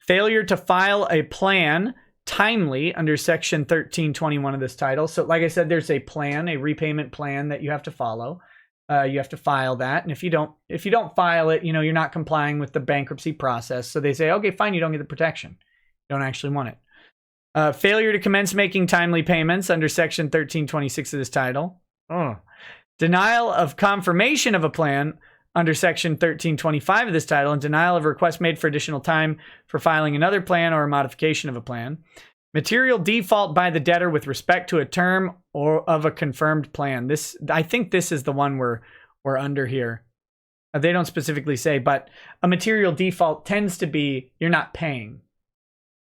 Failure to file a plan timely under Section 1321 of this title. So like I said, there's a plan, a repayment plan that you have to follow. You have to file that. And if you don't file it, you're not complying with the bankruptcy process. So they say, okay, fine, you don't get the protection. You don't actually want it. Failure to commence making timely payments under Section 1326 of this title. Denial of confirmation of a plan under Section 1325 of this title, and denial of a request made for additional time for filing another plan or a modification of a plan. Material default by the debtor with respect to a term or of a confirmed plan. I think this is the one we're under here. They don't specifically say, but a material default tends to be you're not paying.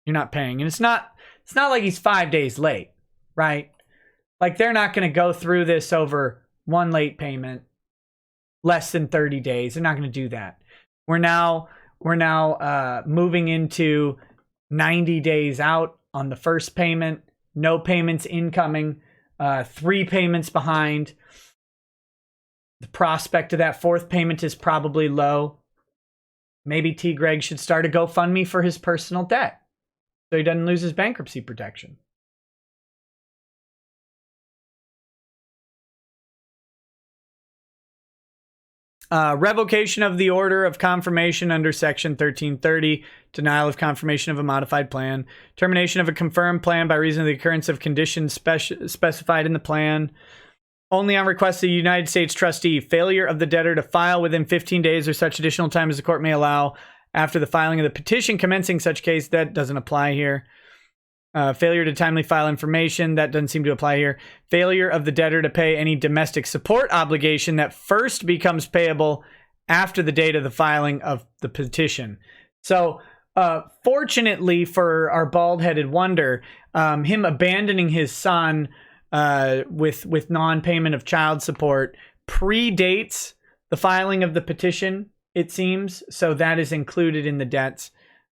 You're not paying, and it's not like he's 5 days late, right? Like they're not going to go through this over one late payment, less than 30 days. They're not going to do that. We're now moving into 90 days out on the first payment, no payments incoming, 3 payments behind. The prospect of that fourth payment is probably low. Maybe T. Greg should start a GoFundMe for his personal debt so he doesn't lose his bankruptcy protection. Revocation of the order of confirmation under Section 1330, denial of confirmation of a modified plan, termination of a confirmed plan by reason of the occurrence of conditions specified in the plan, only on request of the United States trustee, failure of the debtor to file within 15 days or such additional time as the court may allow after the filing of the petition commencing such case. That doesn't apply here. Failure to timely file information, that doesn't seem to apply here. Failure of the debtor to pay any domestic support obligation that first becomes payable after the date of the filing of the petition. So, fortunately for our bald-headed wonder, him abandoning his son with non-payment of child support predates the filing of the petition, it seems. So that is included in the debts.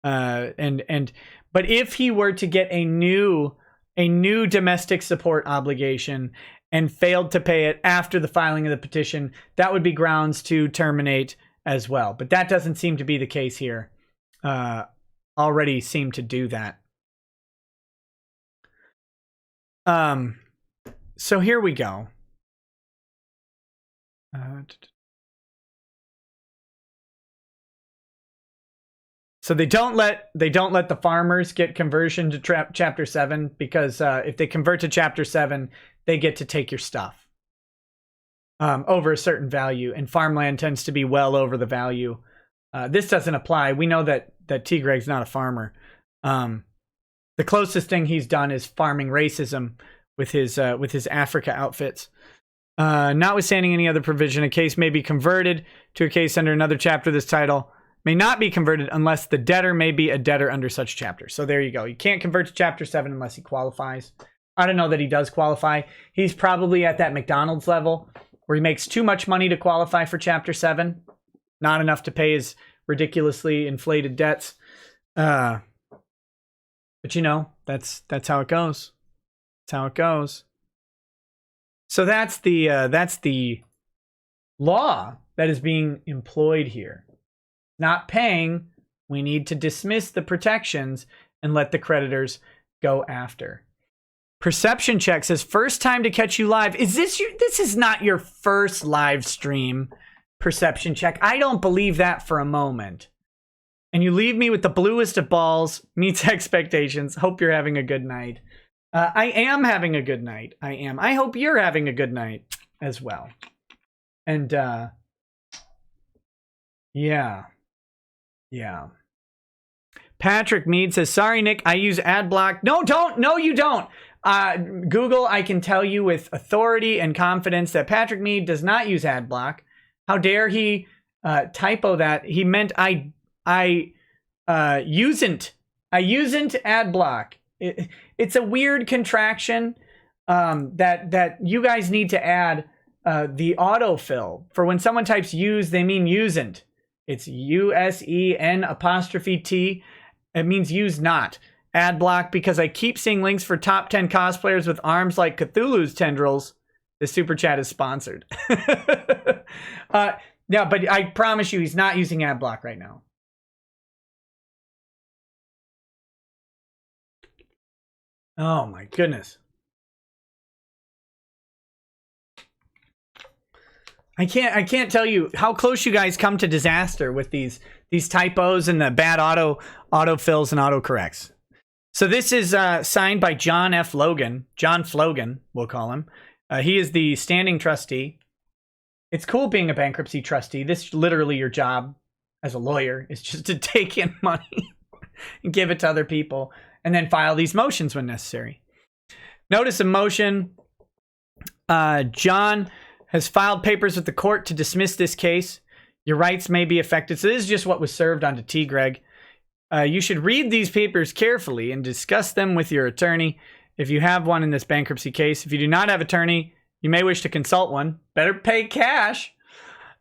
But if he were to get a new domestic support obligation and failed to pay it after the filing of the petition, that would be grounds to terminate as well. But that doesn't seem to be the case here. Already seem to do that. So here we go. So they don't let the farmers get conversion to Chapter 7 because if they convert to Chapter 7, they get to take your stuff over a certain value, and farmland tends to be well over the value. This doesn't apply. We know that T. Greg's not a farmer. The closest thing he's done is farming racism with his Africa outfits. Notwithstanding any other provision, a case may be converted to a case under another chapter of this title. May not be converted unless the debtor may be a debtor under such chapter. So there you go. You can't convert to Chapter 7 unless he qualifies. I don't know that he does qualify. He's probably at that McDonald's level where he makes too much money to qualify for Chapter 7. Not enough to pay his ridiculously inflated debts. But that's how it goes. That's how it goes. So that's the law that is being employed here. Not paying, we need to dismiss the protections and let the creditors go after. Perception Check says, first time to catch you live. This is not your first live stream, Perception Check. I don't believe that for a moment. And you leave me with the bluest of balls, meets expectations. Hope you're having a good night. I am having a good night. I am. I hope you're having a good night as well. And, yeah. Patrick Mead says, sorry, Nick, I use ad block. No, don't. No, you don't. Google, I can tell you with authority and confidence that Patrick Mead does not use ad block. How dare he typo that? He meant I usen't. I usen't ad block. It's a weird contraction that you guys need to add the autofill. For when someone types use, they mean usen't. It's USEN''T. It means use not. Ad block because I keep seeing links for top 10 cosplayers with arms like Cthulhu's tendrils. The super chat is sponsored. Yeah, but I promise you he's not using ad block right now. Oh my goodness. I can't tell you how close you guys come to disaster with these typos and the bad autofills and autocorrects. So this is signed by John F. Logan. John Flogan, we'll call him. He is the standing trustee. It's cool being a bankruptcy trustee. This is literally your job as a lawyer, is just to take in money and give it to other people and then file these motions when necessary. Notice of motion. John has filed papers with the court to dismiss this case. Your rights may be affected. So this is just what was served onto T. Greg. You should read these papers carefully and discuss them with your attorney if you have one in this bankruptcy case. If you do not have an attorney, you may wish to consult one. Better pay cash.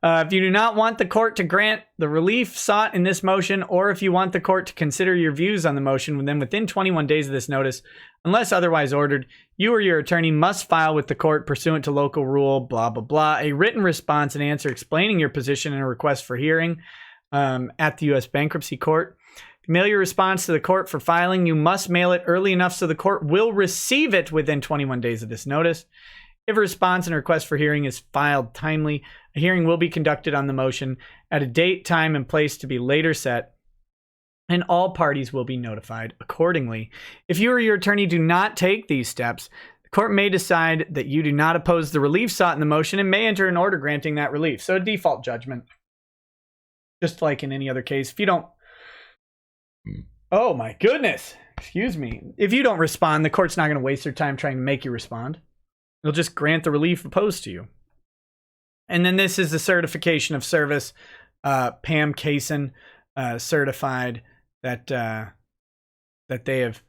If you do not want the court to grant the relief sought in this motion, or if you want the court to consider your views on the motion, then within 21 days of this notice, unless otherwise ordered, you or your attorney must file with the court pursuant to local rule, blah, blah, blah, a written response and answer explaining your position and a request for hearing at the U.S. Bankruptcy Court. Mail your response to the court for filing. You must mail it early enough so the court will receive it within 21 days of this notice. If a response and request for hearing is filed timely, a hearing will be conducted on the motion at a date, time, and place to be later set, and all parties will be notified accordingly. If you or your attorney do not take these steps, the court may decide that you do not oppose the relief sought in the motion and may enter an order granting that relief. So a default judgment, just like in any other case. If you don't... Oh my goodness. Excuse me. If you don't respond, the court's not going to waste their time trying to make you respond. They'll just grant the relief opposed to you. And then this is the certification of service. Pam Kaysen certified that they have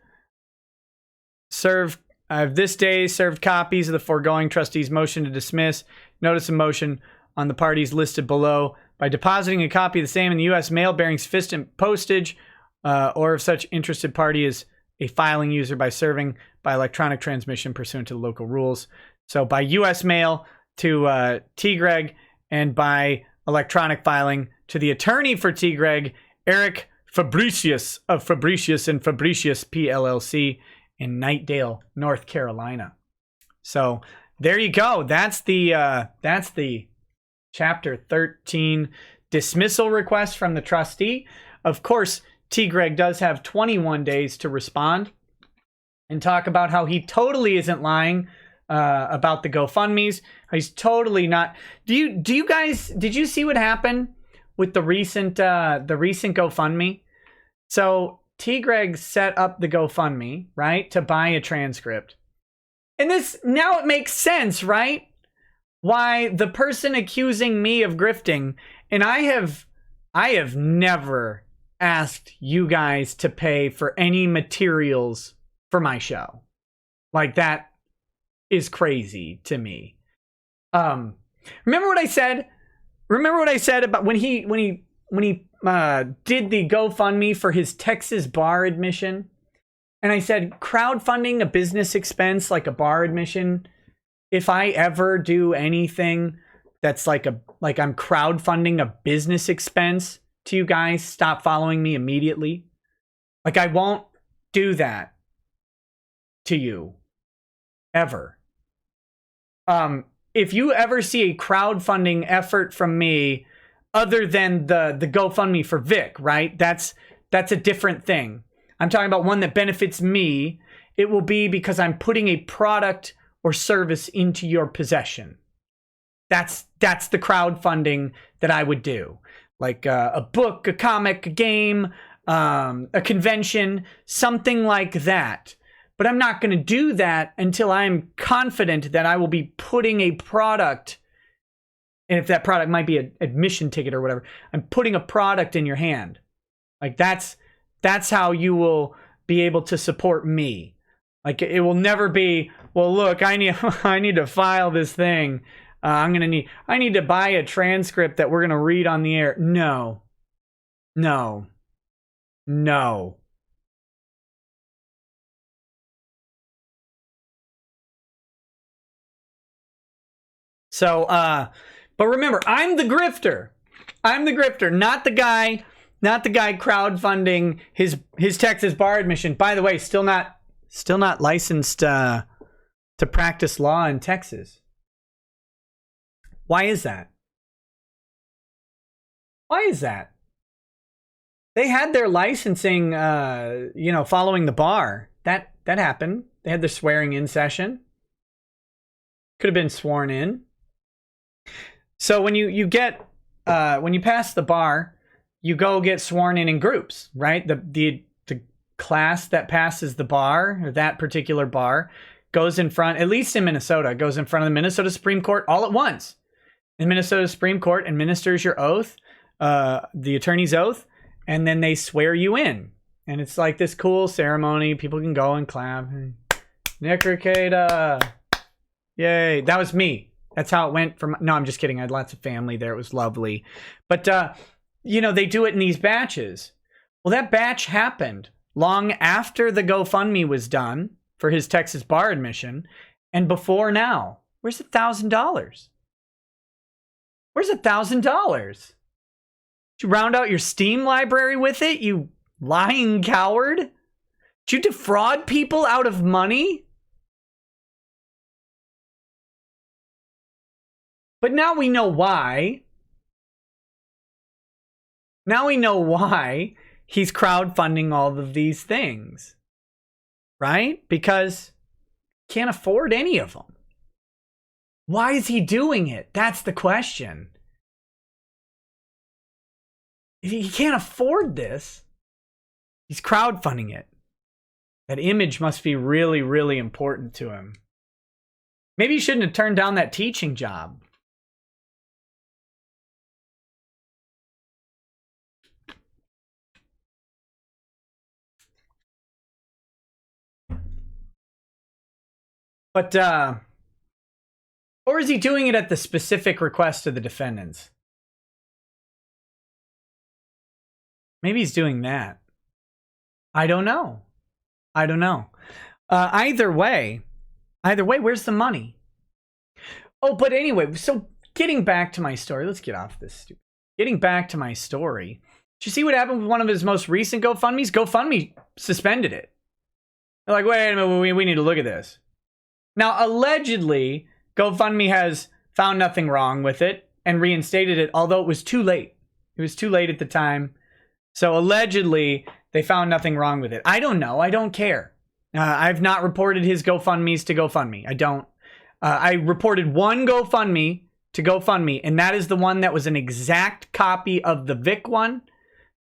served, this day served copies of the foregoing trustee's motion to dismiss. Notice of motion on the parties listed below by depositing a copy of the same in the U.S. mail bearing sufficient postage, or if such interested party is a filing user by serving by electronic transmission pursuant to the local rules. So by U.S. mail to T. Greg, and by electronic filing to the attorney for T. Greg, Eric Fabricius of Fabricius and Fabricius PLLC in Knightdale, North Carolina. So there you go. That's the Chapter 13 dismissal request from the trustee. Of course, T. Greg does have 21 days to respond and talk about how he totally isn't lying about the GoFundMes. He's totally not. Do you guys, did you see what happened with the recent GoFundMe? So T. Greg set up the GoFundMe, right, to buy a transcript. And this, now it makes sense, right? Why the person accusing me of grifting, and I have never asked you guys to pay for any materials for my show. Like, that is crazy to me. Remember what I said? Remember what I said about when he did the GoFundMe for his Texas bar admission? And I said, crowdfunding a business expense like a bar admission, if I ever do anything that's like I'm crowdfunding a business expense to you guys, stop following me immediately. Like, I won't do that to you ever. If you ever see a crowdfunding effort from me other than the GoFundMe for Vic, right? That's a different thing. I'm talking about one that benefits me. It will be because I'm putting a product or service into your possession. That's the crowdfunding that I would do. Like a book, a comic, a game, a convention, something like that. But I'm not going to do that until I'm confident that I will be putting a product, and if that product might be an admission ticket or whatever, I'm putting a product in your hand. Like, that's how you will be able to support me. Like, it will never be, well, look, I need to file this thing. I need to buy a transcript that we're going to read on the air. No. So, but remember, I'm the grifter. I'm the grifter, not the guy crowdfunding his Texas bar admission. By the way, still not licensed to practice law in Texas. Why is that? Why is that? They had their licensing, following the bar. That happened. They had their swearing in session. Could have been sworn in. So when you pass the bar, you go get sworn in groups, right? The class that passes the bar, or that particular bar, goes in front, at least in Minnesota, goes in front of the Minnesota Supreme Court all at once. The Minnesota Supreme Court administers your oath, the attorney's oath, and then they swear you in. And it's like this cool ceremony. People can go and clap. Nick Rekieta. Yay. That was me. That's how it went from... No, I'm just kidding. I had lots of family there. It was lovely. But, they do it in these batches. Well, that batch happened long after the GoFundMe was done for his Texas bar admission and before now. Where's $1,000? Where's $1,000? Did you round out your Steam library with it, you lying coward? Did you defraud people out of money? But now we know why. Now we know why he's crowdfunding all of these things. Right? Because he can't afford any of them. Why is he doing it? That's the question. If he can't afford this, he's crowdfunding it. That image must be really, really important to him. Maybe he shouldn't have turned down that teaching job. But, or is he doing it at the specific request of the defendants? Maybe he's doing that. I don't know. I don't know. Either way, where's the money? Oh, but anyway, so getting back to my story, let's get off this stupid. Getting back to my story, did you see what happened with one of his most recent GoFundMes? GoFundMe suspended it. They're like, wait a minute, we need to look at this. Now, allegedly, GoFundMe has found nothing wrong with it and reinstated it, although it was too late. It was too late at the time. So allegedly, they found nothing wrong with it. I don't know. I don't care. I've not reported his GoFundMes to GoFundMe. I don't. I reported one GoFundMe to GoFundMe, and that is the one that was an exact copy of the Vic one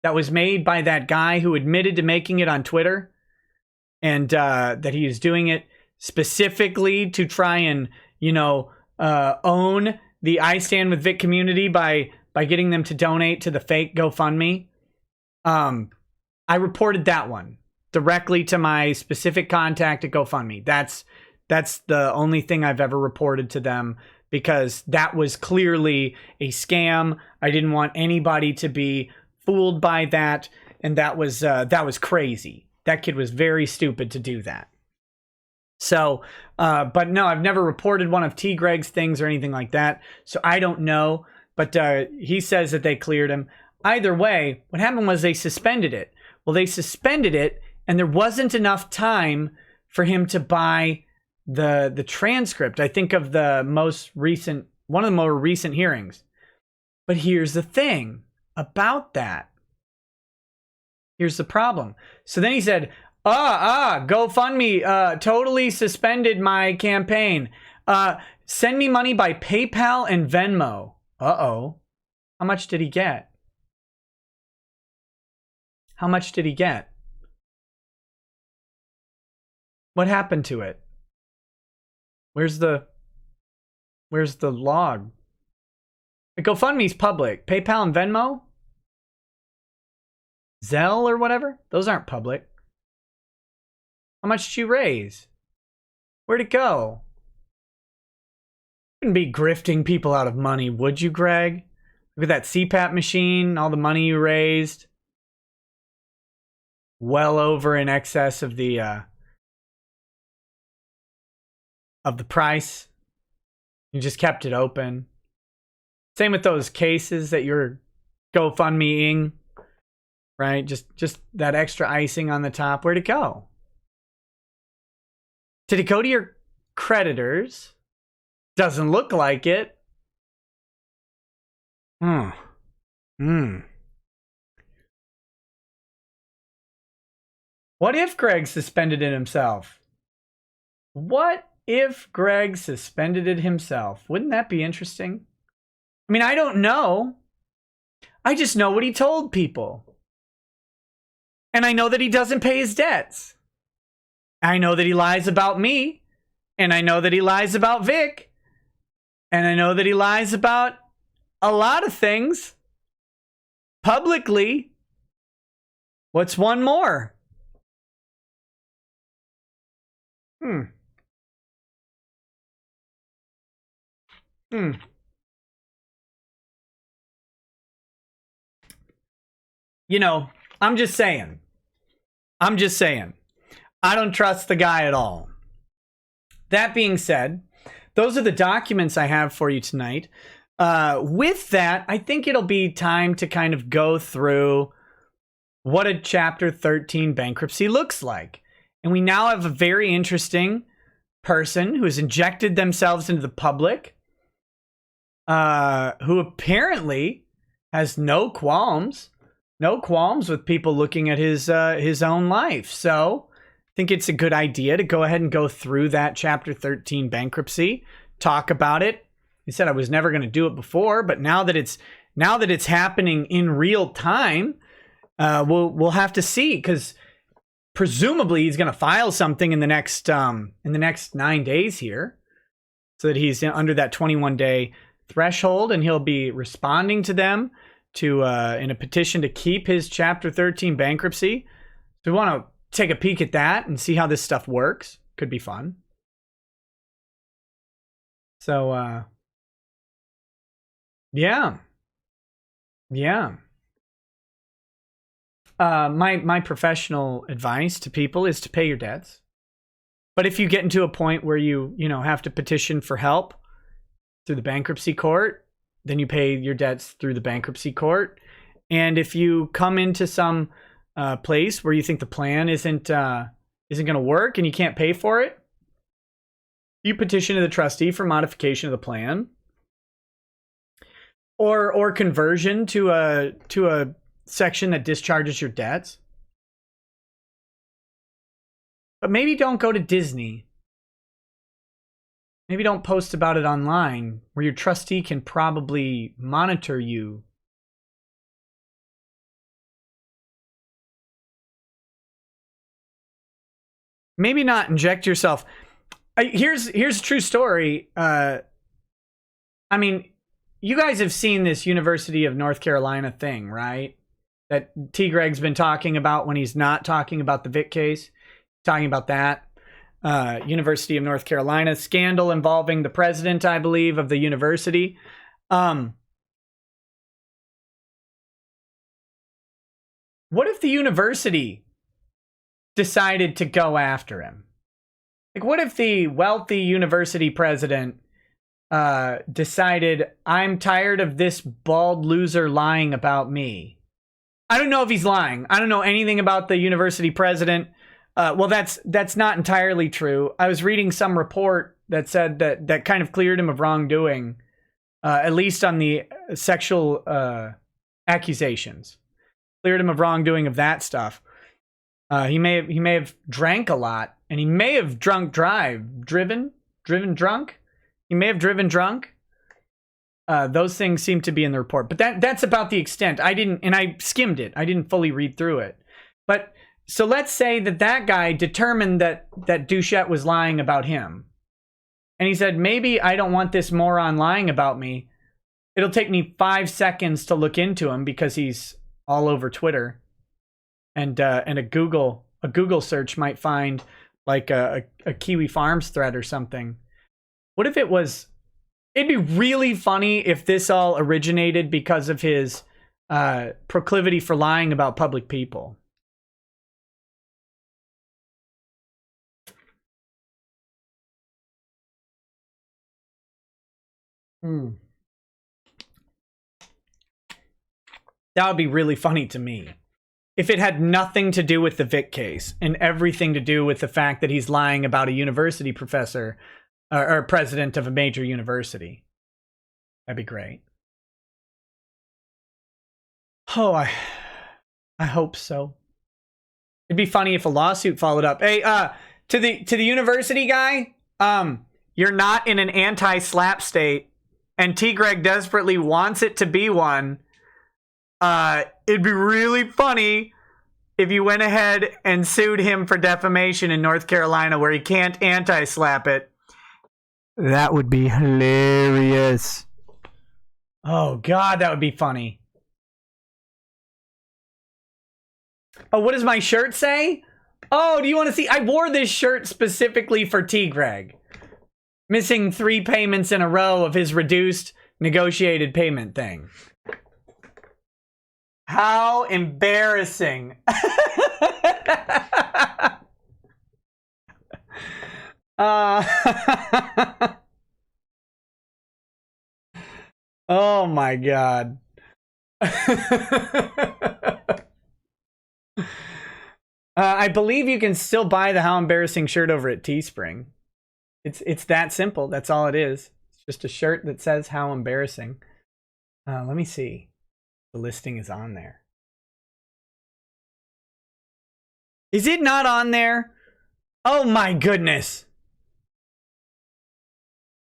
that was made by that guy who admitted to making it on Twitter, and that he is doing it specifically to try and, own the I Stand With Vic community by getting them to donate to the fake GoFundMe. I reported that one directly to my specific contact at GoFundMe. That's the only thing I've ever reported to them, because that was clearly a scam. I didn't want anybody to be fooled by that, and that was crazy. That kid was very stupid to do that. So, but no, I've never reported one of T. Greg's things or anything like that, so I don't know. But he says that they cleared him. Either way, what happened was they suspended it. Well, they suspended it, and there wasn't enough time for him to buy the transcript, I think, of the most recent, one of the more recent hearings. But here's the thing about that. Here's the problem. So then he said, GoFundMe totally suspended my campaign. Send me money by PayPal and Venmo. Uh-oh. How much did he get? How much did he get? What happened to it? Where's the log? GoFundMe's public. PayPal and Venmo? Zelle or whatever? Those aren't public. How much did you raise? Where'd it go? You wouldn't be grifting people out of money, would you, Greg? Look at that CPAP machine, all the money you raised. Well over in excess of the price. You just kept it open. Same with those cases that you're GoFundMeing, right? Just that extra icing on the top. Where'd it go? Did it go to your creditors? Doesn't look like it. What if Greg suspended it himself? What if Greg suspended it himself? Wouldn't that be interesting? I mean, I don't know. I just know what he told people. And I know that he doesn't pay his debts. I know that he lies about me. And I know that he lies about Vic. And I know that he lies about a lot of things publicly. What's one more? You know, I'm just saying. I don't trust the guy at all. That being said, those are the documents I have for you tonight. With that, I think it'll be time to kind of go through what a Chapter 13 bankruptcy looks like. And we now have a very interesting person who has injected themselves into the public, who apparently has no qualms with people looking at his own life. So I think it's a good idea to go ahead and go through that Chapter 13 bankruptcy, talk about it. He said I was never going to do it before, but now that it's happening in real time, we'll have to see, because presumably he's going to file something in the next 9 days here, so that he's under that 21-day threshold, and he'll be responding to them in a petition to keep his Chapter 13 bankruptcy. So we want to take a peek at that and see how this stuff works. Could be fun. So yeah. My professional advice to people is to pay your debts. But if you get into a point where you have to petition for help through the bankruptcy court, then you pay your debts through the bankruptcy court. And if you come into some place where you think the plan isn't going to work and you can't pay for it, you petition to the trustee for modification of the plan, or conversion to a section that discharges your debts. But maybe don't go to Disney. Maybe don't post about it online, where your trustee can probably monitor you. Maybe not inject yourself. Here's a true story. I mean, you guys have seen this University of North Carolina thing, right? That T. Greg's been talking about when he's not talking about the Vic case. Talking about that. University of North Carolina scandal involving the president, I believe, of the university. What if the university decided to go after him? Like, what if the wealthy university president decided, I'm tired of this bald loser lying about me? I don't know if he's lying. I don't know anything about the university president. Well, that's not entirely true. I was reading some report that said that kind of cleared him of wrongdoing, at least on the sexual accusations. Cleared him of wrongdoing of that stuff. He may have drank a lot, and he may have driven drunk. He may have driven drunk. Those things seem to be in the report, but that's about the extent. I skimmed it. I didn't fully read through it, but. So let's say that guy determined that Doucette was lying about him. And he said, maybe I don't want this moron lying about me. It'll take me 5 seconds to look into him because he's all over Twitter. And a Google search might find like a Kiwi Farms thread or something. What if it'd be really funny if this all originated because of his proclivity for lying about public people. That would be really funny to me. If it had nothing to do with the Vic case and everything to do with the fact that he's lying about a university professor or president of a major university. That'd be great. Oh, I hope so. It'd be funny if a lawsuit followed up. Hey, to the university guy, you're not in an anti-slap state, and T. Greg desperately wants it to be one. It'd be really funny if you went ahead and sued him for defamation in North Carolina where he can't anti-slap it. That would be hilarious. Oh, God, that would be funny. Oh, what does my shirt say? Oh, do you want to see? I wore this shirt specifically for T. Greg. Missing 3 payments in a row of his reduced negotiated payment thing. How embarrassing. Oh my God. I believe you can still buy the How Embarrassing shirt over at Teespring. It's that simple. That's all it is. It's just a shirt that says How Embarrassing. Let me see. The listing is on there. Is it not on there? Oh my goodness.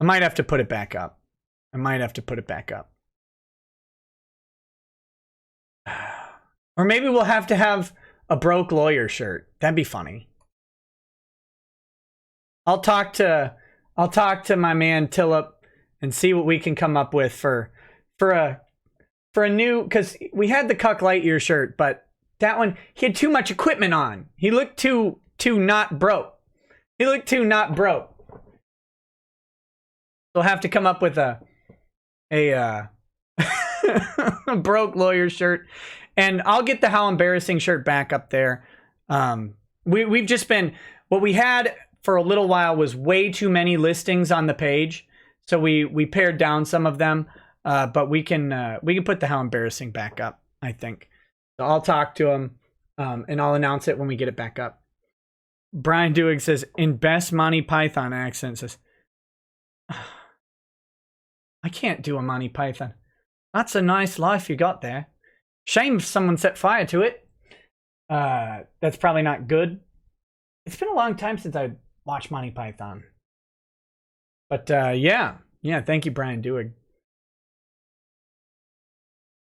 I might have to put it back up. Or maybe we'll have to have a broke lawyer shirt. That'd be funny. I'll talk to my man Tillip and see what we can come up with for a new, because we had the Cuck Lightyear shirt, but that one, he had too much equipment on. He looked too not broke. We'll have to come up with a broke lawyer shirt. And I'll get the How Embarrassing shirt back up there. We've just been, what we had for a little while was way too many listings on the page. So we pared down some of them. But we can put the How Embarrassing back up, I think. So I'll talk to him, and I'll announce it when we get it back up. Brian Dewig says, in best Monty Python accent, says, I can't do a Monty Python. That's a nice life you got there. Shame if someone set fire to it. That's probably not good. It's been a long time since I watched Monty Python. But yeah, thank you, Brian Dewig.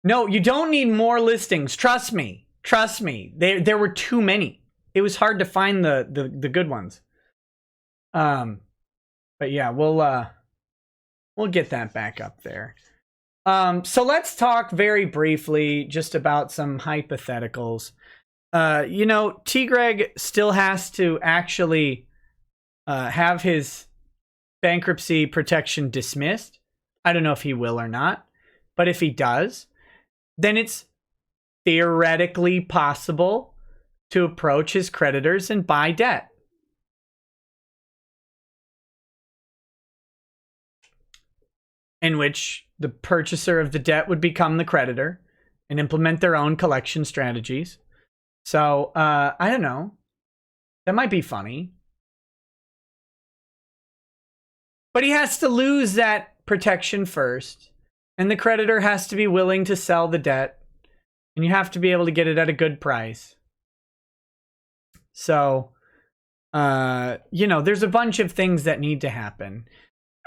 No, you don't need more listings. Trust me. There were too many. It was hard to find the good ones. But yeah, we'll get that back up there. So let's talk very briefly just about some hypotheticals. T. Greg still has to actually have his bankruptcy protection dismissed. I don't know if he will or not, but if he does, then it's theoretically possible to approach his creditors and buy debt. In which the purchaser of the debt would become the creditor and implement their own collection strategies. So, I don't know. That might be funny. But he has to lose that protection first. And the creditor has to be willing to sell the debt. And you have to be able to get it at a good price. So, there's a bunch of things that need to happen.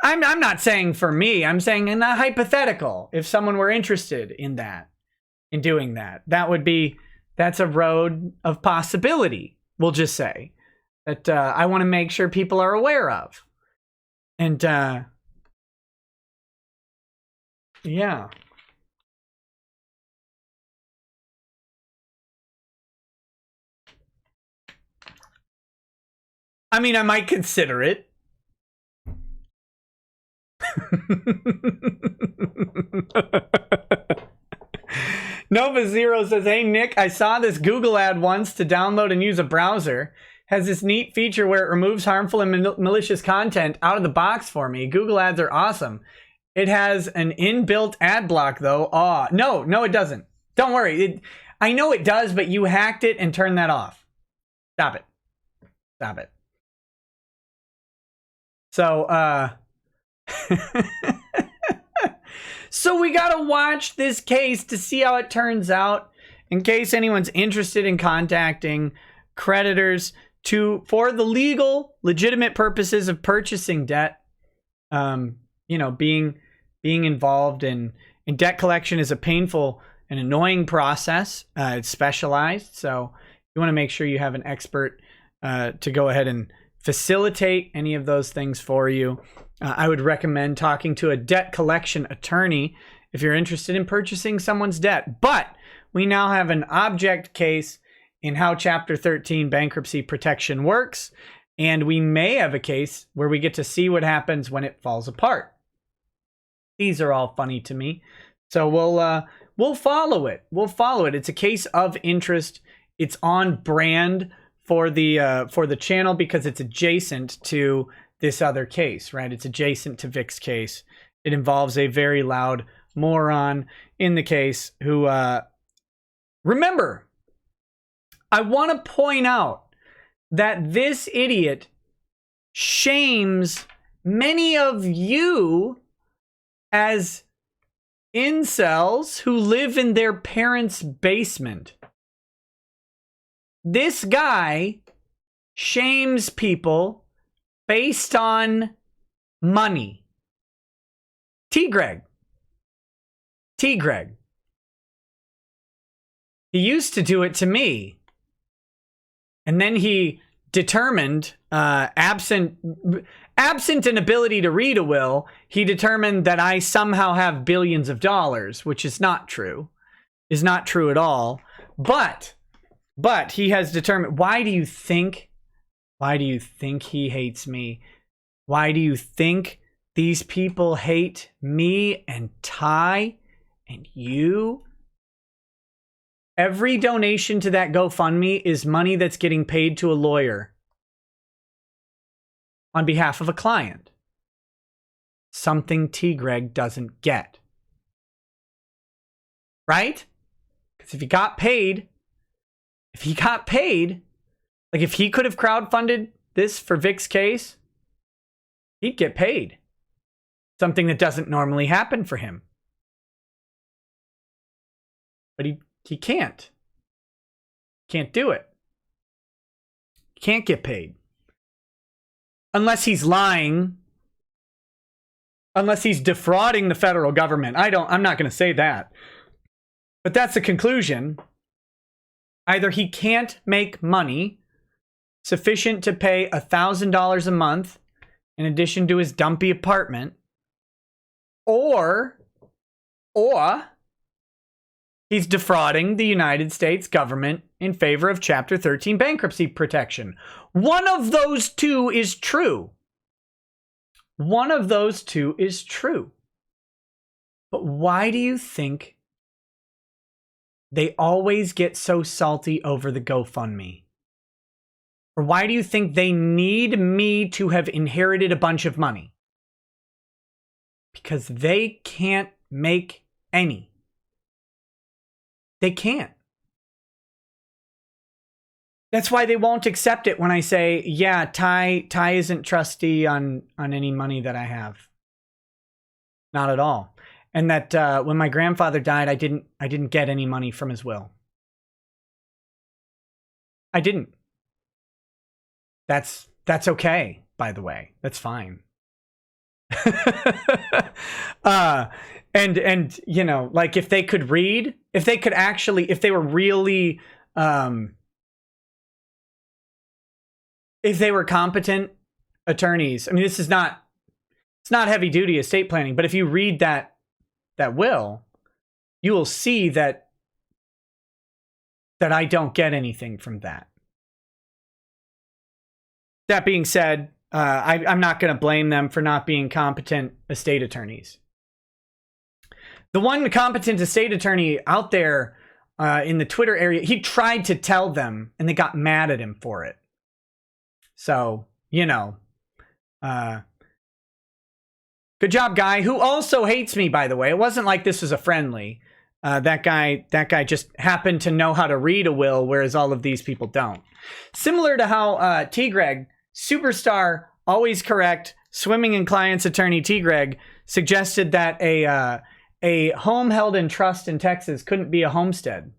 I'm not saying for me. I'm saying in a hypothetical. If someone were interested in that, in doing that, that's a road of possibility. We'll just say that I want to make sure people are aware of. And yeah. I mean, I might consider it. Nova Zero says, hey Nick, I saw this Google ad once to download and use a browser. Has this neat feature where it removes harmful and malicious content out of the box for me. Google ads are awesome. It has an inbuilt ad block, though. Oh, no, it doesn't. Don't worry. I know it does, but you hacked it and turned that off. Stop it. Stop it. So, so we got to watch this case to see how it turns out in case anyone's interested in contacting creditors for the legal, legitimate purposes of purchasing debt. You know, being involved in debt collection is a painful and annoying process. It's specialized, so you want to make sure you have an expert to go ahead and facilitate any of those things for you. I would recommend talking to a debt collection attorney if you're interested in purchasing someone's debt. But we now have an object case in how Chapter 13 bankruptcy protection works, and we may have a case where we get to see what happens when it falls apart. These are all funny to me, so we'll follow it. We'll follow it. It's a case of interest. It's on brand for the channel because it's adjacent to this other case, right? It's adjacent to Vic's case. It involves a very loud moron in the case who, remember, I want to point out that this idiot shames many of you as incels who live in their parents' basement. This guy shames people based on money. T-Greg. He used to do it to me. And then he determined, absent an ability to read a will, he determined that I somehow have billions of dollars, which is not true. Is not true at all. But he has determined, why do you think he hates me? Why do you think these people hate me and Ty and you? Every donation to that GoFundMe is money that's getting paid to a lawyer on behalf of a client. Something T-Greg doesn't get. Right? Because if he got paid, like if he could have crowdfunded this for Vic's case, he'd get paid. Something that doesn't normally happen for him. But he can't. Can't do it. Can't get paid. Unless he's lying. Unless he's defrauding the federal government. I'm not going to say that. But that's the conclusion. Either he can't make money sufficient to pay $1,000 a month in addition to his dumpy apartment, or he's defrauding the United States government in favor of Chapter 13 bankruptcy protection. One of those two is true. One of those two is true. But why do you think they always get so salty over the GoFundMe? Or why do you think they need me to have inherited a bunch of money? Because they can't make any. They can't. That's why they won't accept it when I say, yeah, Ty isn't trustee on any money that I have. Not at all. And that when my grandfather died, I didn't get any money from his will. I didn't. That's okay, by the way. That's fine. And you know, like if they could read, if they were really if they were competent attorneys. I mean, it's not heavy duty estate planning, but if you read that will, you will see that I don't get anything from that. That being said, I'm not going to blame them for not being competent estate attorneys. The one competent estate attorney out there in the Twitter area, he tried to tell them and they got mad at him for it. So, you know, go Good job, guy, who also hates me, by the way. It wasn't like this was a friendly. That guy just happened to know how to read a will, whereas all of these people don't. Similar to how T-Greg, superstar, always correct, swimming in client's attorney T-Greg, suggested that a home held in trust in Texas couldn't be a homestead.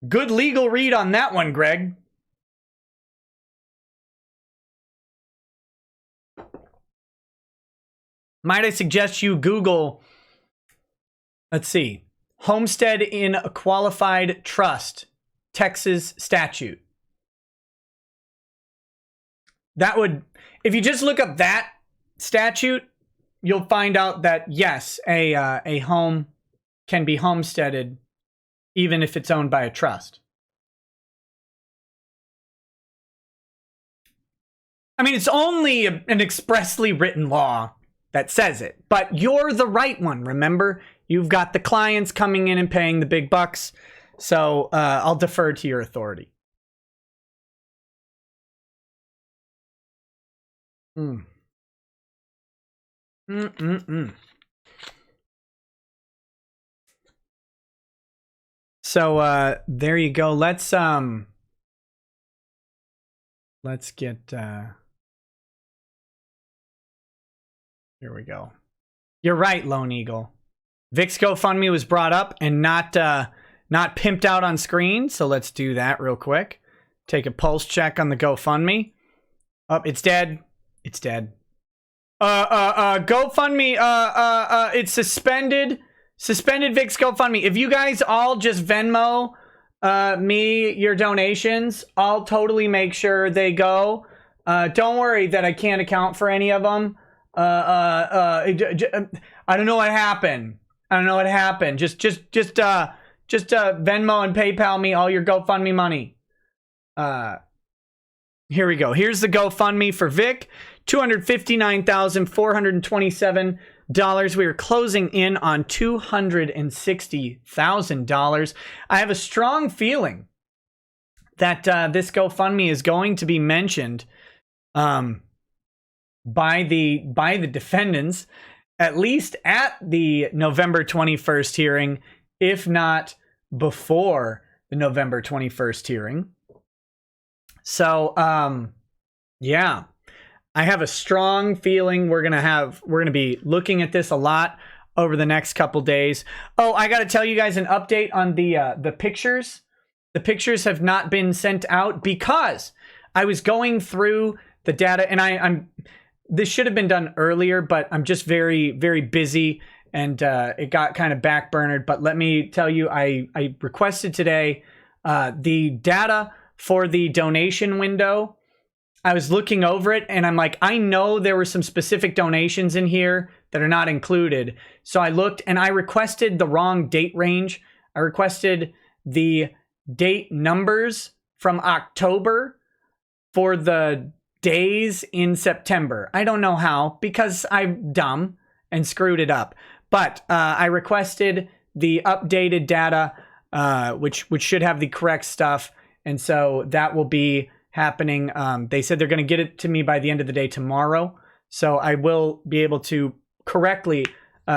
Good legal read on that one, Greg. Might I suggest you Google, let's see, homestead in a qualified trust, Texas statute. That would, if you just look up that statute, you'll find out that yes, a home can be homesteaded even if it's owned by a trust. I mean, it's only an expressly written law that says it, but you're the right one, remember? You've got the clients coming in and paying the big bucks, so I'll defer to your authority. So there you go. Let's get here we go. You're right, Lone Eagle. Vic's GoFundMe was brought up and not pimped out on screen, so let's do that real quick. Take a pulse check on the GoFundMe. Oh, it's dead. It's dead. GoFundMe, it's suspended. Suspended Vic's GoFundMe. If you guys all just Venmo me your donations, I'll totally make sure they go. Don't worry that I can't account for any of them. I don't know what happened. I don't know what happened. Just Venmo and PayPal me all your GoFundMe money. Here we go. Here's the GoFundMe for Vic. $259,427. We are closing in on $260,000. I have a strong feeling that this GoFundMe is going to be mentioned by the defendants, at least at the November 21st hearing, if not before the November 21st hearing. So, yeah. I have a strong feeling we're gonna be looking at this a lot over the next couple days. Oh, I gotta tell you guys an update on the pictures. The pictures have not been sent out because I was going through the data, and this should have been done earlier, but I'm just very, very busy, and it got kind of backburnered. But let me tell you, I requested today the data for the donation window. I was looking over it and I'm like, I know there were some specific donations in here that are not included. So I looked and I requested the wrong date range. I requested the date numbers from October for the days in September. I don't know how, because I'm dumb and screwed it up. But I requested the updated data, which should have the correct stuff. And so that will be happening. They said they're going to get it to me by the end of the day tomorrow, so I will be able to correctly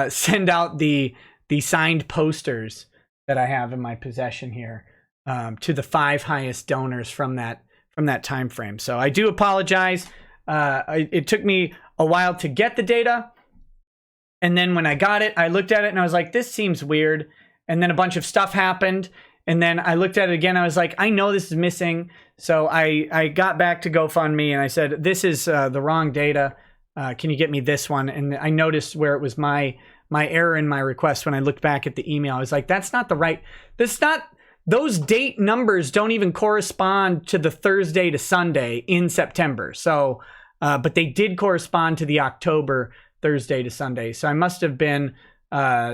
send out the signed posters that I have in my possession here to the 5 highest donors from that time frame. So I do apologize. It took me a while to get the data, and then when I got it, I looked at it and I was like, this seems weird. And then a bunch of stuff happened. And then I looked at it again. I was like, I know this is missing. So I got back to GoFundMe and I said, this is the wrong data. Can you get me this one? And I noticed where it was my error in my request. When I looked back at the email, I was like, that's not the right, those date numbers don't even correspond to the Thursday to Sunday in September. So, but they did correspond to the October Thursday to Sunday. So I must have been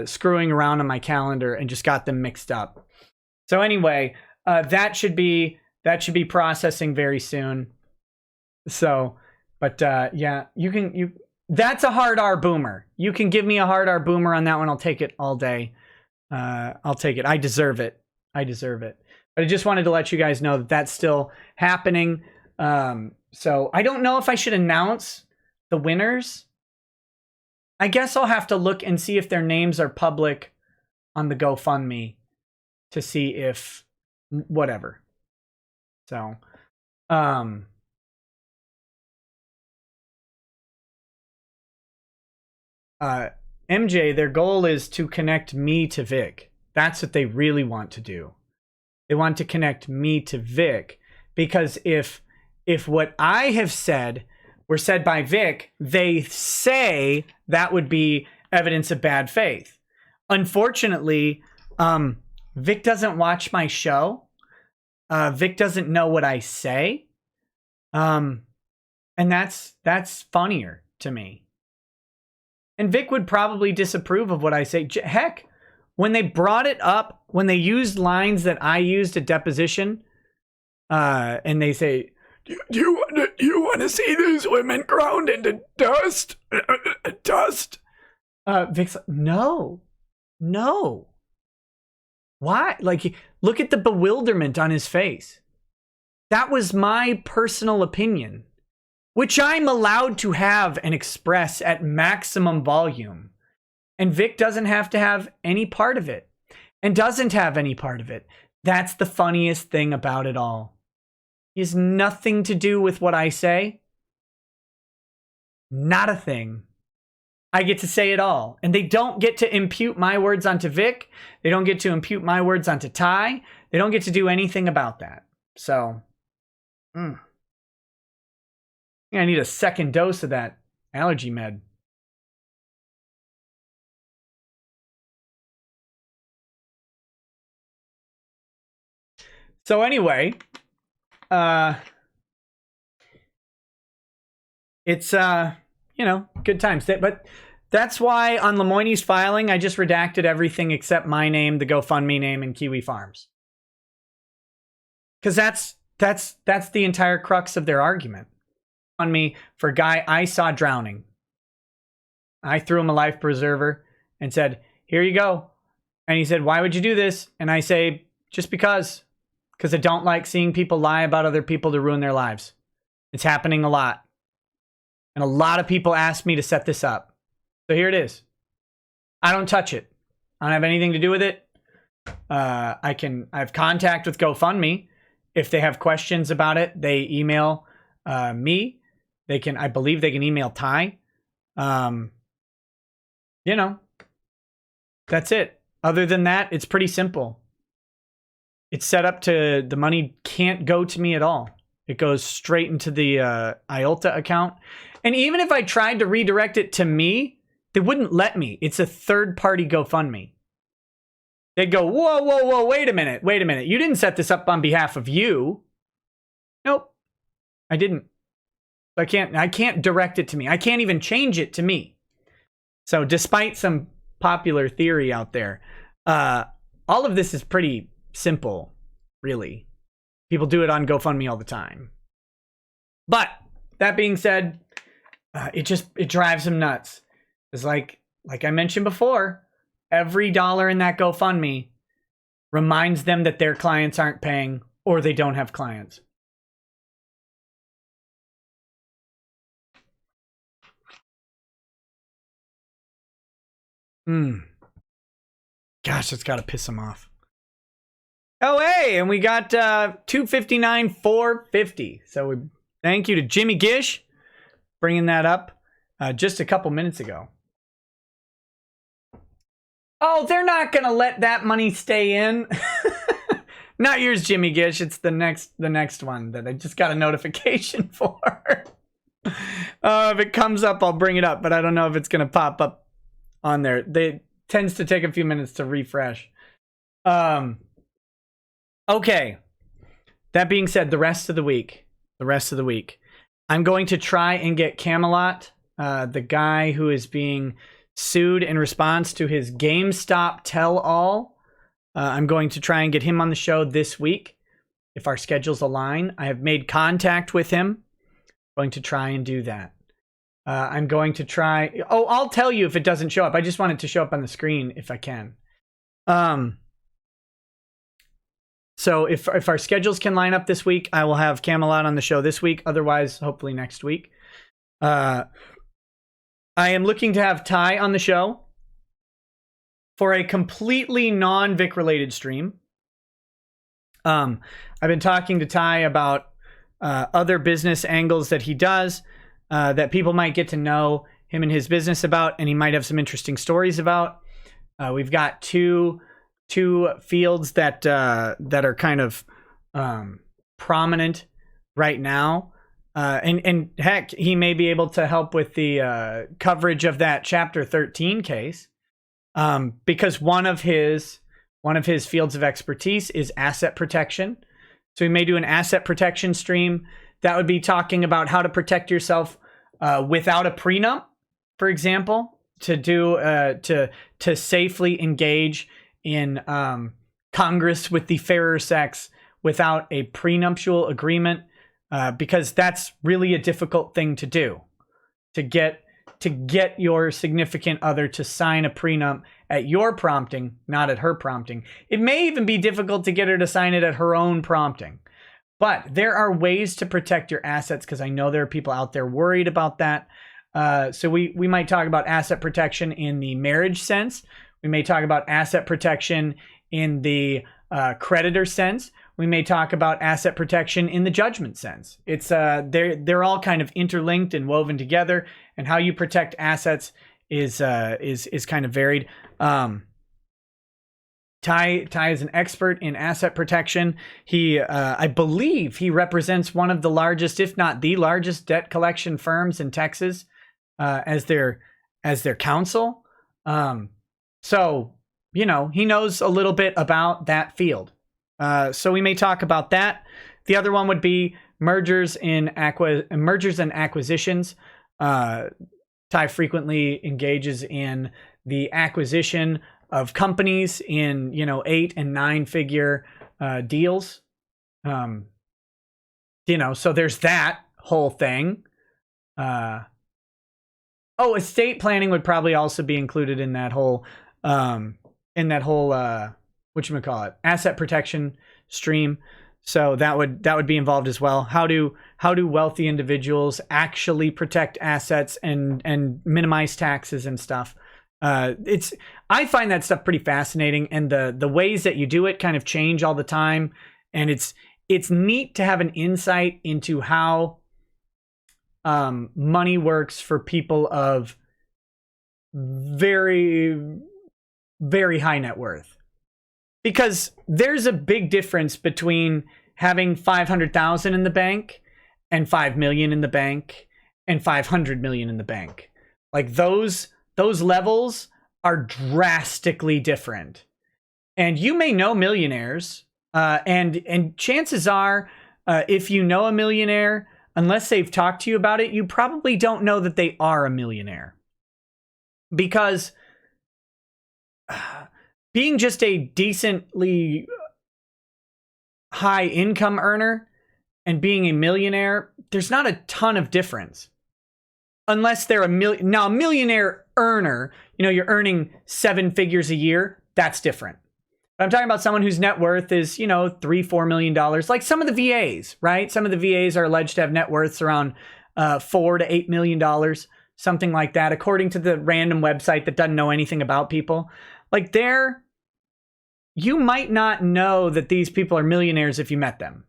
screwing around on my calendar and just got them mixed up. So anyway, that should be processing very soon. So, but yeah, that's a hard R boomer. You can give me a hard R boomer on that one. I'll take it all day. I'll take it. I deserve it. But I just wanted to let you guys know that that's still happening. So I don't know if I should announce the winners, I guess I'll have to look and see if their names are public on the GoFundMe to see if whatever. So, MJ, their goal is to connect me to Vic. That's what they really want to do. They want to connect me to Vic, because if what I have said were said by Vic, they say that would be evidence of bad faith. Unfortunately, Vic doesn't watch my show. Vic doesn't know what I say. And that's funnier to me. And Vic would probably disapprove of what I say. Heck, when they brought it up, when they used lines that I used at deposition, and they say, do you want to see these women ground into dust? Dust? Vic's like, no. Why? Like, look at the bewilderment on his face. That was my personal opinion, which I'm allowed to have and express at maximum volume. And Vic doesn't have to have any part of it, and doesn't have any part of it. That's the funniest thing about it all. He has nothing to do with what I say. Not a thing. I get to say it all. And they don't get to impute my words onto Vic. They don't get to impute my words onto Ty. They don't get to do anything about that. So, I need a second dose of that allergy med. So anyway, it's, good times. But that's why on Lemoine's filing, I just redacted everything except my name, the GoFundMe name, and Kiwi Farms. Because that's the entire crux of their argument. On me for a guy I saw drowning. I threw him a life preserver and said, here you go. And he said, why would you do this? And I say, just because I don't like seeing people lie about other people to ruin their lives. It's happening a lot. And a lot of people asked me to set this up. So here it is. I don't touch it. I don't have anything to do with it. I have contact with GoFundMe. If they have questions about it, they email me. I believe they can email Ty. That's it. Other than that, it's pretty simple. It's set up to, the money can't go to me at all. It goes straight into the IOLTA account. And even if I tried to redirect it to me, they wouldn't let me. It's a third-party GoFundMe. They'd go, whoa, wait a minute. You didn't set this up on behalf of you. Nope, I didn't. I can't direct it to me. I can't even change it to me. So despite some popular theory out there, all of this is pretty simple, really. People do it on GoFundMe all the time. But that being said, it drives them nuts. It's like I mentioned before, every dollar in that GoFundMe reminds them that their clients aren't paying or they don't have clients. Gosh, that's got to piss them off. Oh, hey, and we got 259, 450. So thank you to Jimmy Gish bringing that up just a couple minutes ago. Oh, they're not going to let that money stay in. Not yours, Jimmy Gish. It's the next one that I just got a notification for. If it comes up, I'll bring it up, but I don't know if it's going to pop up on there. It tends to take a few minutes to refresh. Okay. That being said, the rest of the week, I'm going to try and get Camelot, the guy who is being sued in response to his GameStop tell-all. I'm going to try and get him on the show this week if our schedules align. I have made contact with him. I'm going to try and do that. I'm going to try... Oh, I'll tell you if it doesn't show up. I just want it to show up on the screen if I can. So if our schedules can line up this week, I will have Camelot on the show this week. Otherwise, hopefully next week. I am looking to have Ty on the show for a completely non-Vic related stream. I've been talking to Ty about other business angles that he does that people might get to know him and his business about, and he might have some interesting stories about. We've got two fields that are kind of prominent right now. And heck, he may be able to help with the coverage of that Chapter 13 case, because one of his fields of expertise is asset protection. So we may do an asset protection stream that would be talking about how to protect yourself without a prenup, for example, to safely engage in Congress with the fairer sex without a prenuptial agreement. Because that's really a difficult thing to do, to get your significant other to sign a prenup at your prompting, not at her prompting. It may even be difficult to get her to sign it at her own prompting. But there are ways to protect your assets, because I know there are people out there worried about that. So we might talk about asset protection in the marriage sense. We may talk about asset protection in the creditor sense. We may talk about asset protection in the judgment sense. It's they're all kind of interlinked and woven together, and how you protect assets is kind of varied. Ty is an expert in asset protection. He I believe he represents one of the largest, if not the largest, debt collection firms in Texas as their counsel. So he knows a little bit about that field. So we may talk about that. The other one would be mergers and acquisitions. Ty frequently engages in the acquisition of companies in 8 and 9 figure deals. So there's that whole thing. Estate planning would probably also be included in that whole whatchamacallit, asset protection stream. So that would be involved as well. How do wealthy individuals actually protect assets and minimize taxes and stuff? I find that stuff pretty fascinating, and the ways that you do it kind of change all the time. And it's neat to have an insight into how money works for people of very, very high net worth. Because there's a big difference between having 500,000 in the bank and 5 million in the bank and 500 million in the bank. Like those levels are drastically different. And you may know millionaires, and chances are, if you know a millionaire, unless they've talked to you about it, you probably don't know that they are a millionaire. Because being just a decently high income earner and being a millionaire, there's not a ton of difference. Unless they're a millionaire earner, you're earning 7 figures a year, that's different. But I'm talking about someone whose net worth is, $3-4 million, like some of the VAs, right? Some of the VAs are alleged to have net worths around $4 to $8 million, something like that, according to the random website that doesn't know anything about people. Like you might not know that these people are millionaires if you met them.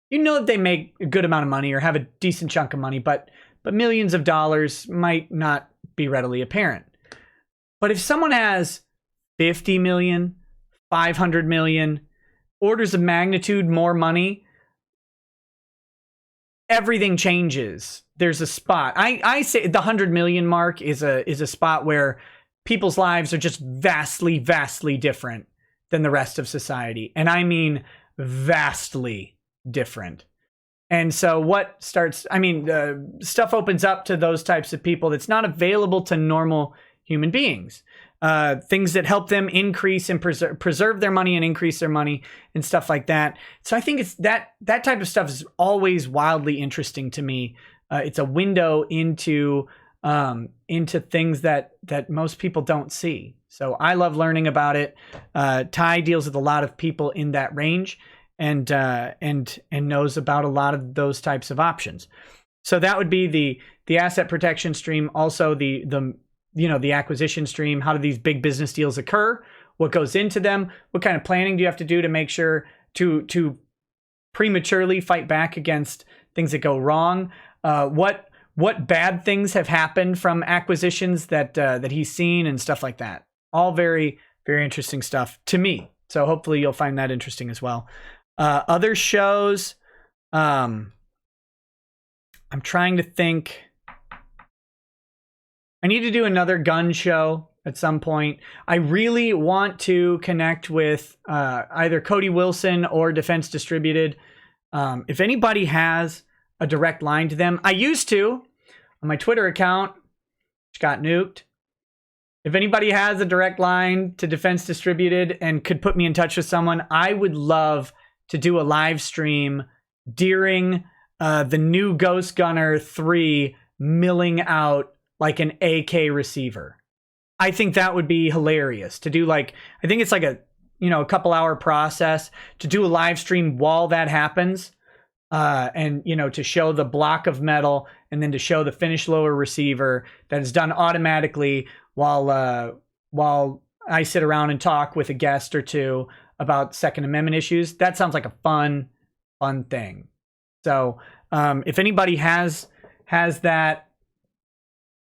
You know that they make a good amount of money or have a decent chunk of money, but millions of dollars might not be readily apparent. But if someone has 50 million, 500 million, orders of magnitude more money, everything changes. There's a spot. I say the 100 million mark is a spot where people's lives are just vastly, vastly different than the rest of society. And I mean vastly different. And so stuff opens up to those types of people that's not available to normal human beings. Things that help them increase and preserve their money and increase their money and stuff like that. So I think it's that type of stuff is always wildly interesting to me. It's a window into things that most people don't see. So I love learning about it. Ty deals with a lot of people in that range and knows about a lot of those types of options. So that would be the asset protection stream, also the acquisition stream. How do these big business deals occur? What goes into them? What kind of planning do you have to do to make sure to prematurely fight back against things that go wrong? What bad things have happened from acquisitions that he's seen and stuff like that. All very, very interesting stuff to me. So hopefully you'll find that interesting as well. Other shows, I'm trying to think. I need to do another gun show at some point. I really want to connect with either Cody Wilson or Defense Distributed. If anybody has a direct line to them, I used to on my Twitter account, which got nuked. If anybody has a direct line to Defense Distributed and could put me in touch with someone, I would love to do a live stream during the new Ghost Gunner 3 milling out like an AK receiver. I think that would be hilarious to do. Like, I think it's like a couple hour process to do a live stream while that happens. And to show the block of metal and then to show the finished lower receiver that is done automatically while I sit around and talk with a guest or two about Second Amendment issues. That sounds like a fun thing. So if anybody has that,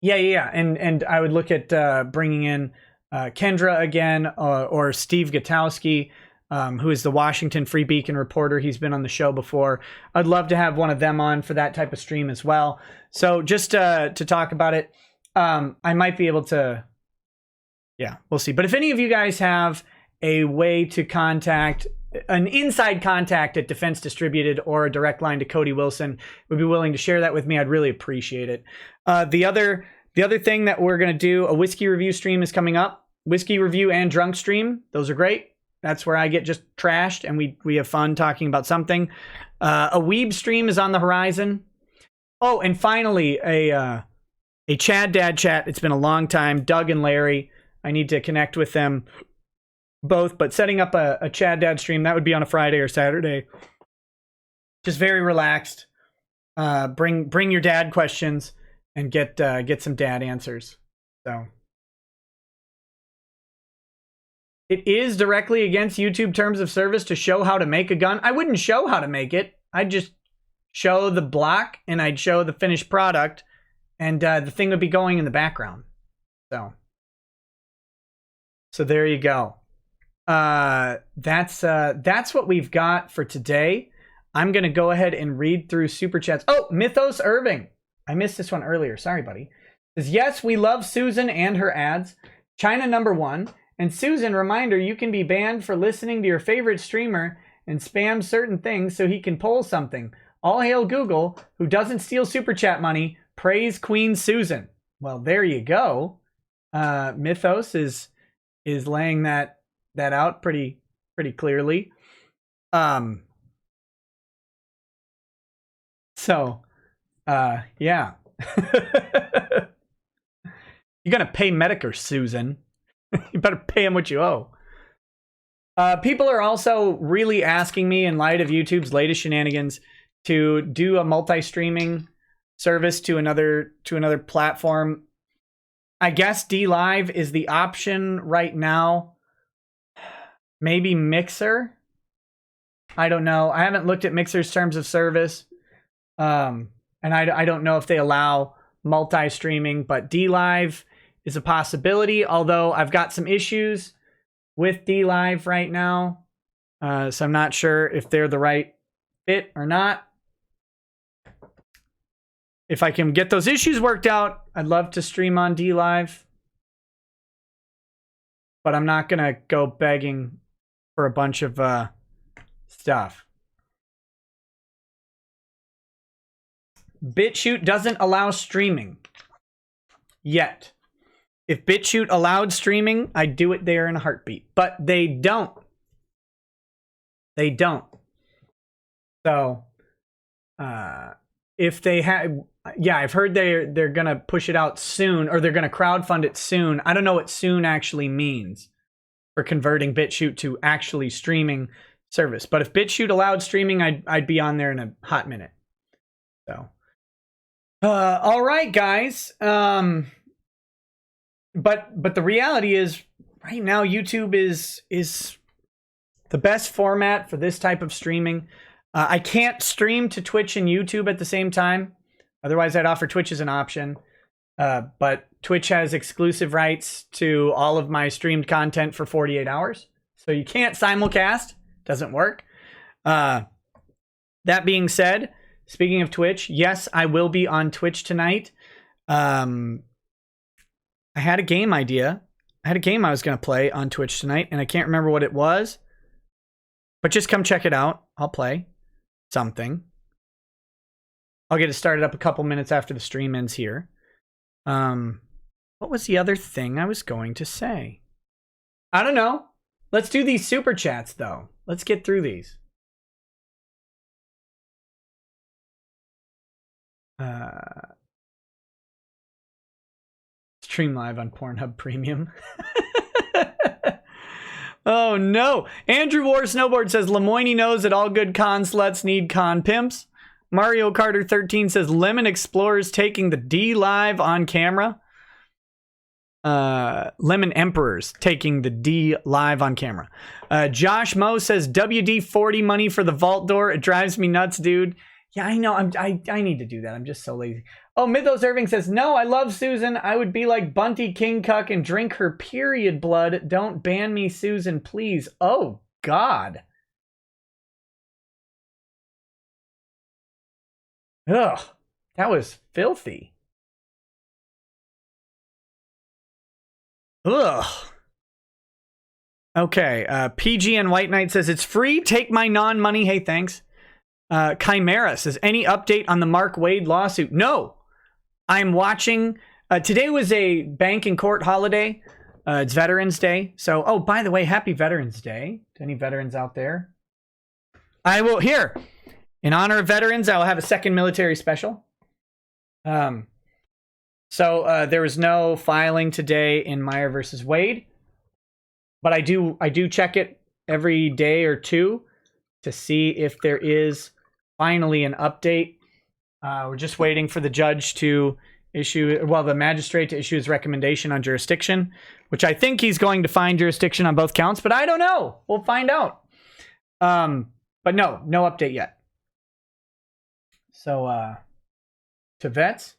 yeah, and I would look at bringing in Kendra again or Steve Gutowski, who is the Washington Free Beacon reporter. He's been on the show before. I'd love to have one of them on for that type of stream as well. So just to talk about it, I might be able to, yeah, we'll see. But if any of you guys have a way to contact, an inside contact at Defense Distributed or a direct line to Cody Wilson, would be willing to share that with me, I'd really appreciate it. The other thing that we're going to do, a whiskey review stream is coming up. Whiskey review and drunk stream. Those are great. That's where I get just trashed and we have fun talking about something. A weeb stream is on the horizon. Oh, and finally, a Chad Dad chat. It's been a long time. Doug and Larry. I need to connect with them both, but setting up a Chad Dad stream, that would be on a Friday or Saturday. Just very relaxed. Bring your dad questions and get some dad answers. So it is directly against YouTube terms of service to show how to make a gun. I wouldn't show how to make it. I'd just show the block and I'd show the finished product, and the thing would be going in the background. So there you go. That's what we've got for today. I'm gonna go ahead and read through super chats. Oh, Mythos Irving. I missed this one earlier. Sorry, buddy. Says, yes, we love Susan and her ads. China #1. And Susan, reminder, you can be banned for listening to your favorite streamer and spam certain things so he can pull something. All hail Google, who doesn't steal super chat money. Praise Queen Susan. Well, there you go. Mythos is laying that out pretty clearly. Yeah. You're gonna pay Medicare, Susan. You better pay him what you owe. People are also really asking me, in light of YouTube's latest shenanigans, to do a multi-streaming service to another platform. I guess DLive is the option right now. Maybe Mixer. I don't know. I haven't looked at Mixer's terms of service. And I don't know if they allow multi-streaming, but DLive is a possibility, although I've got some issues with DLive right now. So I'm not sure if they're the right fit or not. If I can get those issues worked out, I'd love to stream on DLive. But I'm not going to go begging for a bunch of stuff. BitChute doesn't allow streaming yet. If BitChute allowed streaming, I'd do it there in a heartbeat. But they don't. They don't. So, if they had, yeah, I've heard they're gonna push it out soon, or they're gonna crowdfund it soon. I don't know what soon actually means for converting BitChute to actually streaming service. But if BitChute allowed streaming, I'd be on there in a hot minute. So, All right, guys. But the reality is, right now, YouTube is the best format for this type of streaming. I can't stream to Twitch and YouTube at the same time. Otherwise, I'd offer Twitch as an option. But Twitch has exclusive rights to all of my streamed content for 48 hours. So you can't simulcast. Doesn't work. That being said, speaking of Twitch, yes, I will be on Twitch tonight. I had a game idea. I had a game I was going to play on Twitch tonight, and I can't remember what it was. But just come check it out. I'll play something. I'll get it started up a couple minutes after the stream ends here. What was the other thing I was going to say? I don't know. Let's do these super chats, though. Let's get through these. Stream live on Pornhub Premium. Oh no. Andrew War Snowboard says Lemoine knows that all good con sluts need con pimps. Mario Carter 13 says Lemon Explorers taking the D live on camera. Lemon Emperors taking the D live on camera. Josh Moe says WD-40 money for the vault door. It drives me nuts, dude. Yeah, I know. I need to do that. I'm just so lazy. Oh, Mythos Irving says, no, I love Susan. I would be like Bunty King Cuck and drink her period blood. Don't ban me, Susan, please. Oh, God. Ugh, that was filthy. Ugh. Okay, PG and White Knight says, it's free. Take my non-money. Hey, thanks. Chimera says, any update on the Mark Wade lawsuit? No. I'm watching. Today was a bank and court holiday. It's Veterans Day. So, oh, by the way, happy Veterans Day to any veterans out there. I will, here, in honor of veterans, I will have a second military special. So there was no filing today in Meyer versus Wade. But I do check it every day or two to see if there is finally an update. We're just waiting for the judge to issue, well, the magistrate to issue his recommendation on jurisdiction, which I think he's going to find jurisdiction on both counts, but I don't know. We'll find out. But no update yet. So, to vets.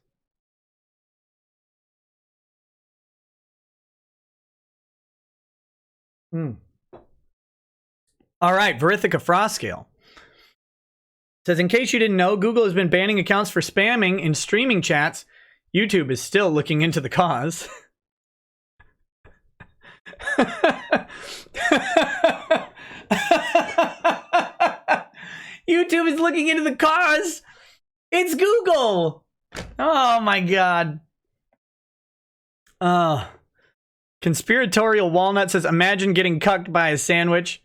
All right, Verithica Froscale says, in case you didn't know, Google has been banning accounts for spamming in streaming chats. YouTube is still looking into the cause. YouTube is looking into the cause. It's Google. Oh my God. Conspiratorial Walnut says, imagine getting cucked by a sandwich.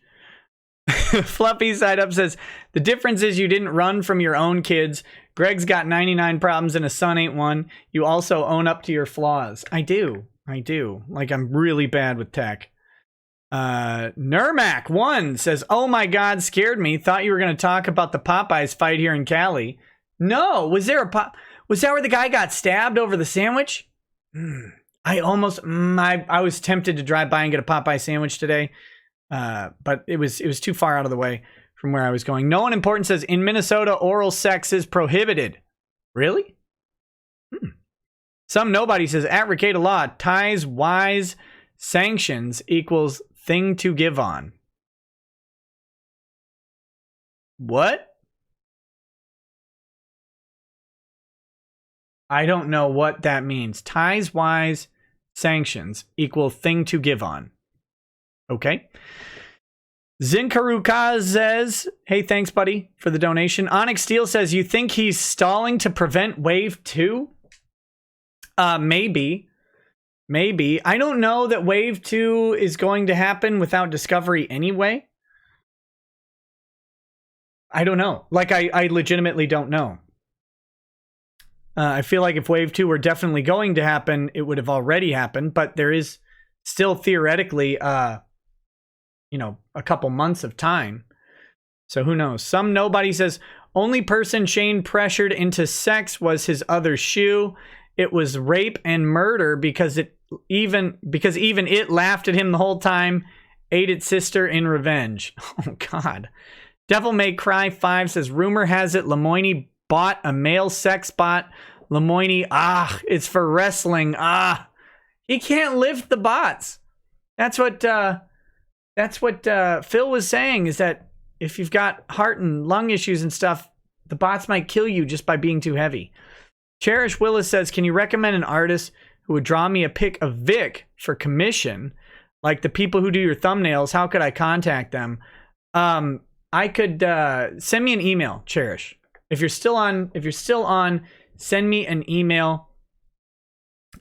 Fluffy Side Up says, the difference is you didn't run from your own kids. Greg's got 99 problems and a son ain't one. You also own up to your flaws. I do. Like, I'm really bad with tech. Nermac1 says, oh my God, scared me. Thought you were going to talk about the Popeyes fight here in Cali. No, was that where the guy got stabbed over the sandwich? I was tempted to drive by and get a Popeye sandwich today. But it was too far out of the way from where I was going. No one important says, in Minnesota, oral sex is prohibited. Really? Some nobody says, at Rekieta law, ties, wise, sanctions equals thing to give on. What? I don't know what that means. Ties, wise, sanctions equal thing to give on. Okay. Zinkaruka says, hey, thanks, buddy, for the donation. Onyx Steel says, you think he's stalling to prevent Wave 2? Maybe. I don't know that Wave 2 is going to happen without Discovery anyway. I don't know. Like, I legitimately don't know. I feel like if Wave 2 were definitely going to happen, it would have already happened. But there is still theoretically, a couple months of time. So who knows? Some nobody says, Only person Shane pressured into sex was his other shoe. It was rape and murder because even it laughed at him the whole time, ate its sister in revenge. Oh God. Devil May Cry 5 says, rumor has it Lemoine bought a male sex bot. Lemoine, it's for wrestling. He can't lift the bots. That's what Phil was saying, is that if you've got heart and lung issues and stuff, the bots might kill you just by being too heavy. Cherish Willis says, can you recommend an artist who would draw me a pic of Vic for commission? Like the people who do your thumbnails, how could I contact them? I could send me an email, Cherish. If you're still on, send me an email.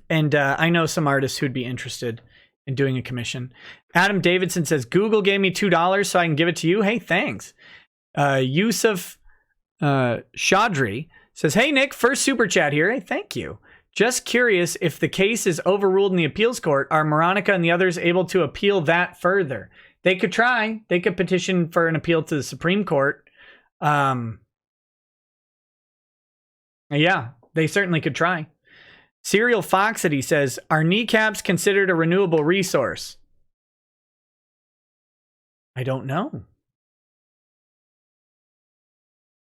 And I know some artists who'd be interested in doing a commission. Adam Davidson says, Google gave me $2 so I can give it to you. Hey, thanks. Yusuf Chaudhry says, hey, Nick, first super chat here. Hey, thank you. Just curious, if the case is overruled in the appeals court, are Moranica and the others able to appeal that further? They could try. They could petition for an appeal to the Supreme Court. Yeah, they certainly could try. Serial Foxity says, are kneecaps considered a renewable resource? I don't know.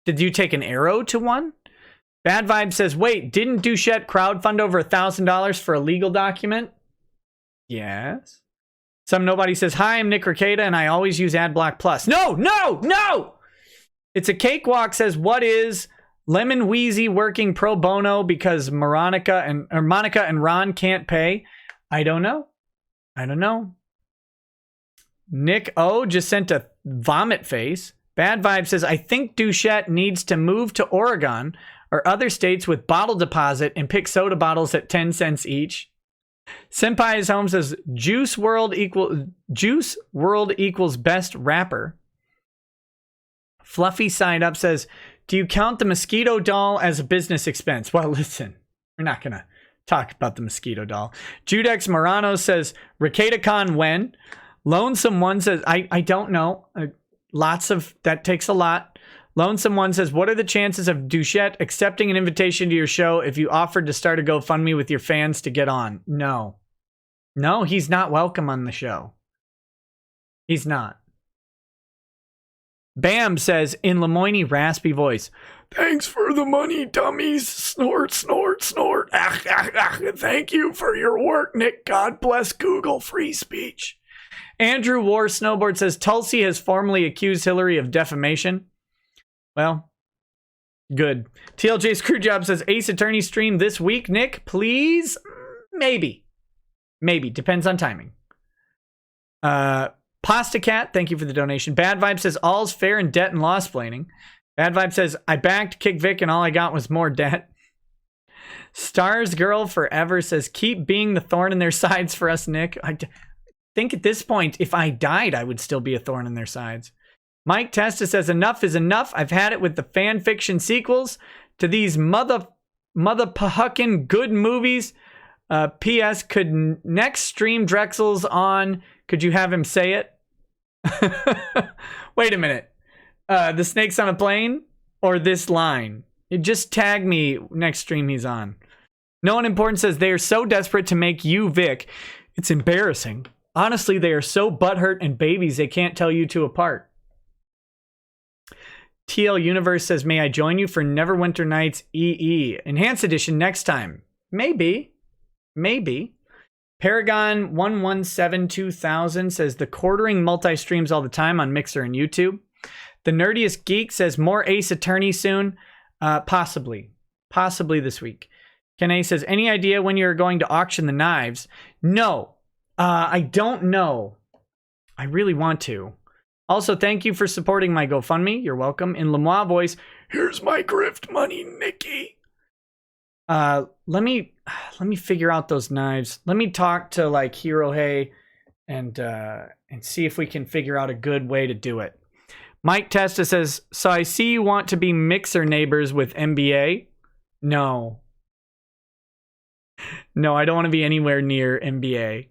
Did you take an arrow to one? Bad Vibe says, wait, didn't Doucette crowdfund over $1,000 for a legal document? Yes. Some nobody says, hi, I'm Nick Rekieta and I always use AdBlock Plus. No! It's a cakewalk says, what is Lemon Wheezy working pro bono because Monica and Ron can't pay? I don't know. Nick O just sent a vomit face. Bad Vibe says, I think Doucette needs to move to Oregon or other states with bottle deposit and pick soda bottles at 10 cents each. Senpai's Home says, Juice World equals best rapper. Fluffy Side Up says, do you count the mosquito doll as a business expense? Well, listen, we're not going to talk about the mosquito doll. Judex Morano says, RekietaCon when? Lonesome One says, I don't know. That takes a lot. Lonesome One says, what are the chances of Doucette accepting an invitation to your show if you offered to start a GoFundMe with your fans to get on? No, he's not welcome on the show. He's not. Bam says, in Lemoine raspy voice, thanks for the money, dummies. Snort, snort, snort. Thank you for your work, Nick. God bless Google. Free speech. Andrew War Snowboard says, Tulsi has formally accused Hillary of defamation. Well, good. TLJ Screwjob says, Ace Attorney stream this week, Nick, please? Maybe. Depends on timing. Pasta Cat, thank you for the donation. Bad Vibe says, all's fair in debt and law splaining. Bad Vibe says, I backed Kick Vic and all I got was more debt. Stars Girl Forever says, keep being the thorn in their sides for us, Nick. I think at this point, if I died, I would still be a thorn in their sides. Mike Testa says, enough is enough. I've had it with the fan fiction sequels to these mother pahuckin' good movies. P.S. Could next stream Drexel's on? Could you have him say it? Wait a minute. The snake's on a plane or this line? Just tag me next stream he's on. No One Important says, they are so desperate to make you Vic. It's embarrassing. Honestly, they are so butthurt and babies they can't tell you two apart. TL Universe says, may I join you for Neverwinter Nights EE Enhanced Edition next time? Maybe. Paragon 1172000 says, the quartering multi-streams all the time on Mixer and YouTube. The Nerdiest Geek says, more Ace Attorney soon. Possibly this week. Ken A says, any idea when you're going to auction the knives? No, I don't know. I really want to. Also, thank you for supporting my GoFundMe. You're welcome. In Lemoine voice, here's my grift money, Nikki. Let me figure out those knives. Let me talk to like Hirohei and see if we can figure out a good way to do it. Mike Testa says, so I see you want to be Mixer neighbors with MBA. No, I don't want to be anywhere near MBA.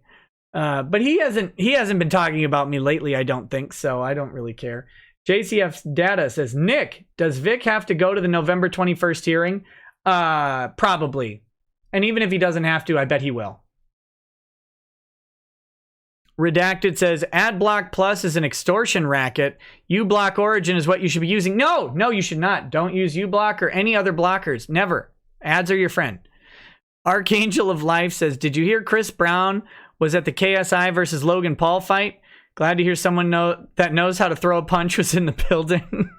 But he hasn't been talking about me lately, I don't think, so I don't really care. JCF Data says, Nick, does Vic have to go to the November 21st hearing? Probably. And even if he doesn't have to, I bet he will. Redacted says, AdBlock Plus is an extortion racket. uBlock Origin is what you should be using. No, you should not. Don't use uBlock or any other blockers. Never. Ads are your friend. Archangel of Life says, did you hear Chris Brown was at the KSI versus Logan Paul fight? Glad to hear someone that knows how to throw a punch was in the building.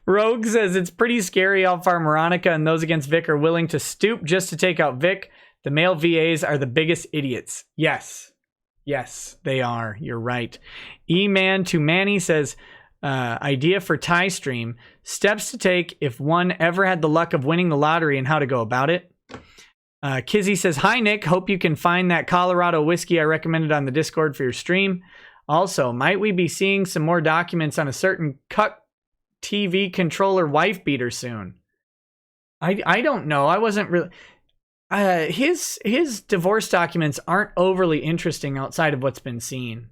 Rogue says, it's pretty scary how far Veronica and those against Vic are willing to stoop just to take out Vic. The male VAs are the biggest idiots. Yes, they are. You're right. E-Man to Manny says, idea for Tie Stream. Steps to take if one ever had the luck of winning the lottery and how to go about it. Kizzy says, hi, Nick. Hope you can find that Colorado whiskey I recommended on the Discord for your stream. Also, might we be seeing some more documents on a certain Cuck TV controller wife beater soon? I don't know. I wasn't really... his divorce documents aren't overly interesting outside of what's been seen.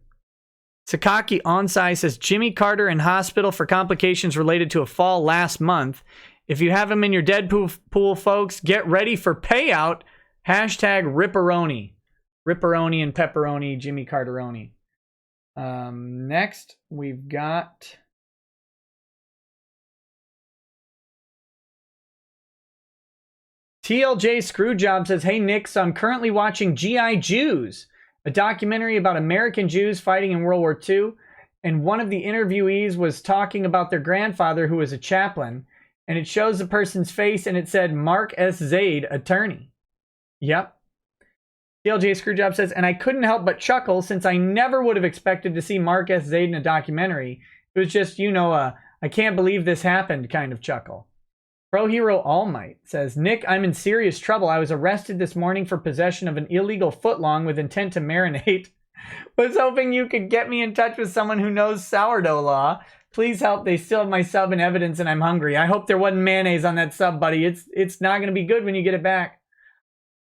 Sakaki Onsai says, Jimmy Carter in hospital for complications related to a fall last month. If you have him in your dead pool, folks, get ready for payout. Hashtag Ripperoni. Ripperoni and pepperoni, Jimmy Carteroni. Next, we've got... TLJ Screwjob says, hey, Nick, so I'm currently watching G.I. Jews, a documentary about American Jews fighting in World War II. And one of the interviewees was talking about their grandfather, who was a chaplain. And it shows the person's face, and it said, Mark S. Zaid, attorney. Yep. TLJ Screwjob says, and I couldn't help but chuckle since I never would have expected to see Mark S. Zaid in a documentary. It was just, I can't believe this happened kind of chuckle. Pro Hero All Might says, Nick, I'm in serious trouble. I was arrested this morning for possession of an illegal footlong with intent to marinate. Was hoping you could get me in touch with someone who knows sourdough law. Please help. They still have my sub in evidence and I'm hungry. I hope there wasn't mayonnaise on that sub, buddy. It's not going to be good when you get it back.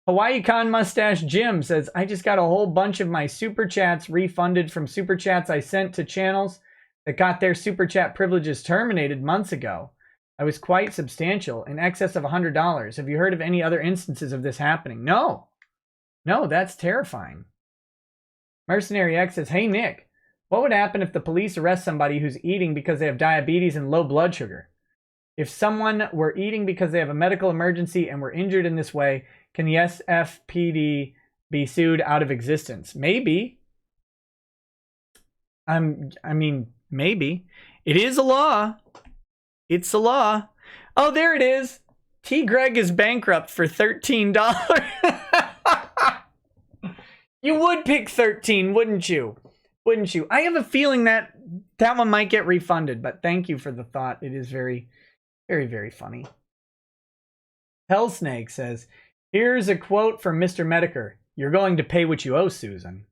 Hawaii Con Mustache Jim says, I just got a whole bunch of my super chats refunded from super chats I sent to channels that got their super chat privileges terminated months ago. I was quite substantial, in excess of $100. Have you heard of any other instances of this happening? No, that's terrifying. Mercenary X says, hey, Nick, what would happen if the police arrest somebody who's eating because they have diabetes and low blood sugar? If someone were eating because they have a medical emergency and were injured in this way, can the SFPD be sued out of existence? Maybe. Maybe. It is a law. It's a law. Oh, there it is. T. Greg is bankrupt for $13. You would pick 13, wouldn't you? Wouldn't you? I have a feeling that one might get refunded, but thank you for the thought. It is very, very, very funny. Hellsnake says, here's a quote from Mr. Medicare. You're going to pay what you owe, Susan.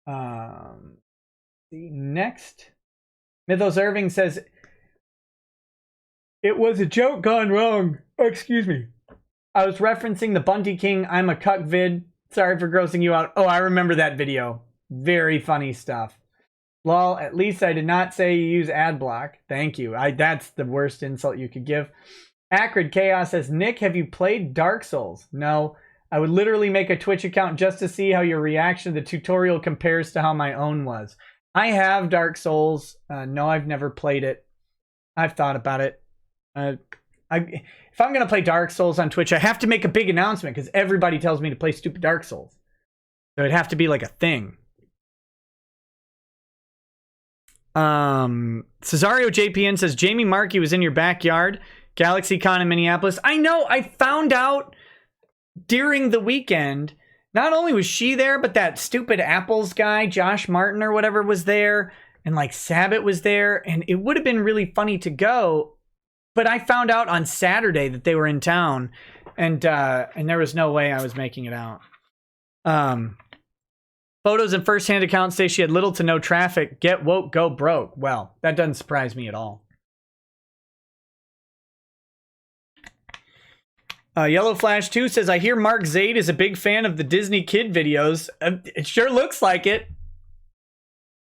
The next. Mythos Irving says, it was a joke gone wrong. Oh, excuse me. I was referencing the Bunty King I'm a cuck vid. Sorry for grossing you out. Oh, I remember that video. Very funny stuff. Lol, at least I did not say you use ad block. Thank you. That's the worst insult you could give. Acrid Chaos says, Nick, have you played Dark Souls? No. I would literally make a Twitch account just to see how your reaction to the tutorial compares to how my own was. I have Dark Souls. No, I've never played it. I've thought about it. If I'm going to play Dark Souls on Twitch, I have to make a big announcement because everybody tells me to play stupid Dark Souls. So it'd have to be like a thing. Cesario JPN says, Jamie Markey was in your backyard. GalaxyCon in Minneapolis. I know. I found out during the weekend. Not only was she there, but that stupid Apples guy, Josh Martin or whatever, was there. And like Sabbath was there. And it would have been really funny to go. But I found out on Saturday that they were in town. And there was no way I was making it out. Photos and first-hand accounts say she had little to no traffic. Get woke, go broke. Well, that doesn't surprise me at all. Yellow Flash 2 says, I hear Mark Zaid is a big fan of the Disney Kid videos. It sure looks like it.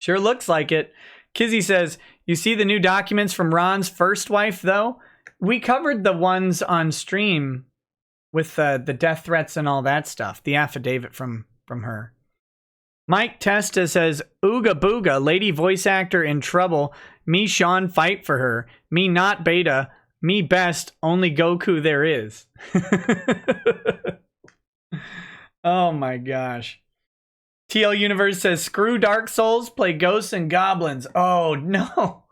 Sure looks like it. Kizzy says, you see the new documents from Ron's first wife, though? We covered the ones on stream with the death threats and all that stuff. The affidavit from her. Mike Testa says, Ooga booga, lady voice actor in trouble. Me, Sean, fight for her. Me, not beta. Me, best. Only Goku there is. Oh my gosh. TL Universe says, screw Dark Souls, play Ghosts and Goblins. Oh no.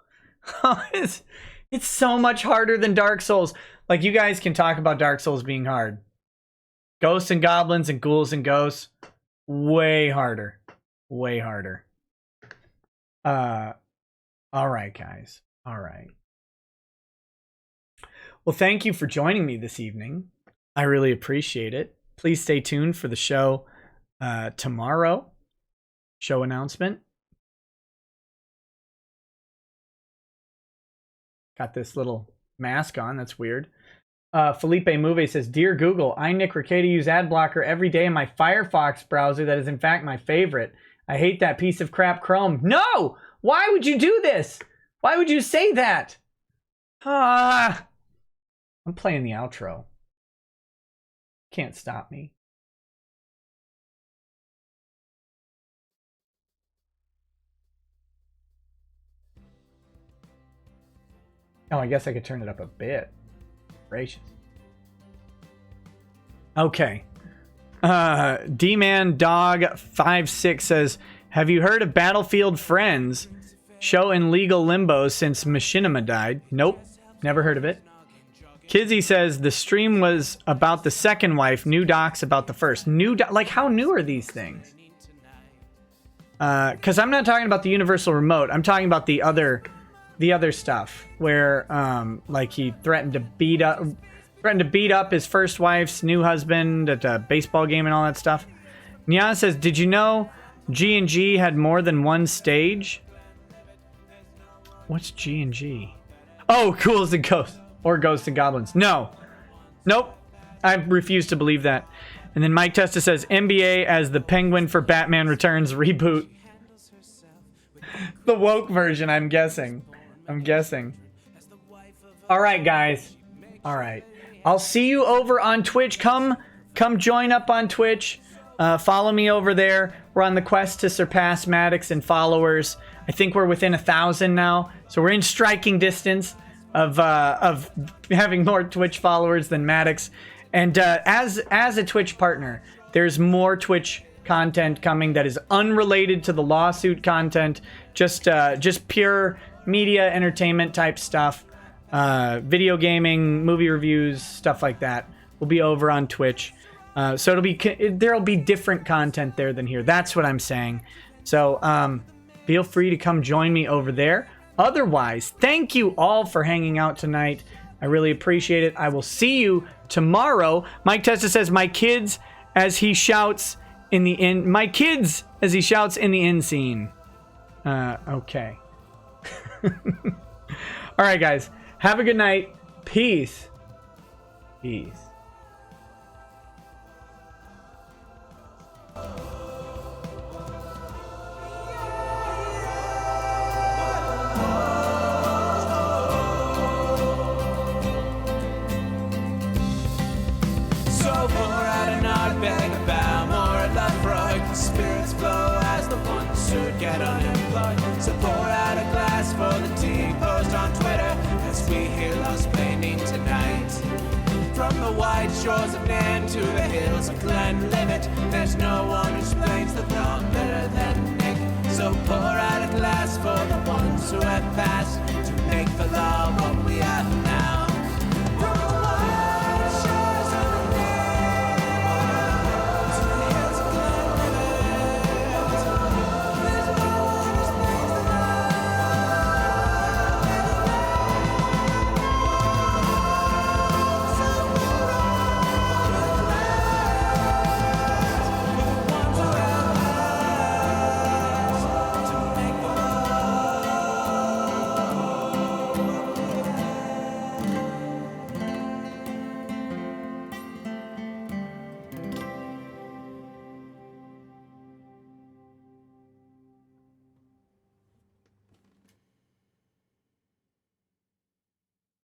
It's so much harder than Dark Souls. Like, you guys can talk about Dark Souls being hard. Ghosts and Goblins and Ghouls and Ghosts, way harder. Way harder. All right, guys. All right. Well, thank you for joining me this evening. I really appreciate it. Please stay tuned for the show tomorrow. Show announcement. Got this little mask on. That's weird. Felipe Move says, Dear Google, I, Nick Rekieta, use ad blocker every day in my Firefox browser that is in fact my favorite. I hate that piece of crap Chrome. No! Why would you do this? Why would you say that? I'm playing the outro. Can't stop me. Oh, I guess I could turn it up a bit. Gracious. Okay. D-Man Dog 56 says, have you heard of Battlefield Friends? Show in legal limbo since Machinima died. Nope. Never heard of it. Kizzy says the stream was about the second wife. New docs about the first. Like, how new are these things? Because I'm not talking about the universal remote. I'm talking about the other stuff where like he threatened to beat up his first wife's new husband at a baseball game and all that stuff. Nyan says, did you know G&G had more than one stage? What's G&G? Oh, Ghouls and Ghosts. Or Ghosts and Goblins. No. Nope. I refuse to believe that. And then Mike Testa says, NBA as the Penguin for Batman Returns reboot. The woke version, I'm guessing. All right, guys. All right. I'll see you over on Twitch. Come join up on Twitch. Follow me over there. We're on the quest to surpass Maddox in followers. I think we're within 1,000 now. So we're in striking distance of having more Twitch followers than Maddox. And as a Twitch partner, there's more Twitch content coming that is unrelated to the lawsuit content. Just pure media entertainment type stuff. Video gaming, movie reviews, stuff like that will be over on Twitch. So there'll be different content there than here. That's what I'm saying. So feel free to come join me over there. Otherwise, thank you all for hanging out tonight. I really appreciate it. I will see you tomorrow. Mike Testa says, my kids as he shouts in the end. My kids as he shouts in the end scene. Okay. All right, guys. Have a good night. Peace. Peace. Spirits flow as the ones who get unemployed. So pour out a glass for the tea, post on Twitter as we hear Lost Planning tonight. From the white shores of Nairn to the hills of Glenlivet, there's no one who explains the thought better than Nick. So pour out a glass for the ones who have passed to make the law what we are.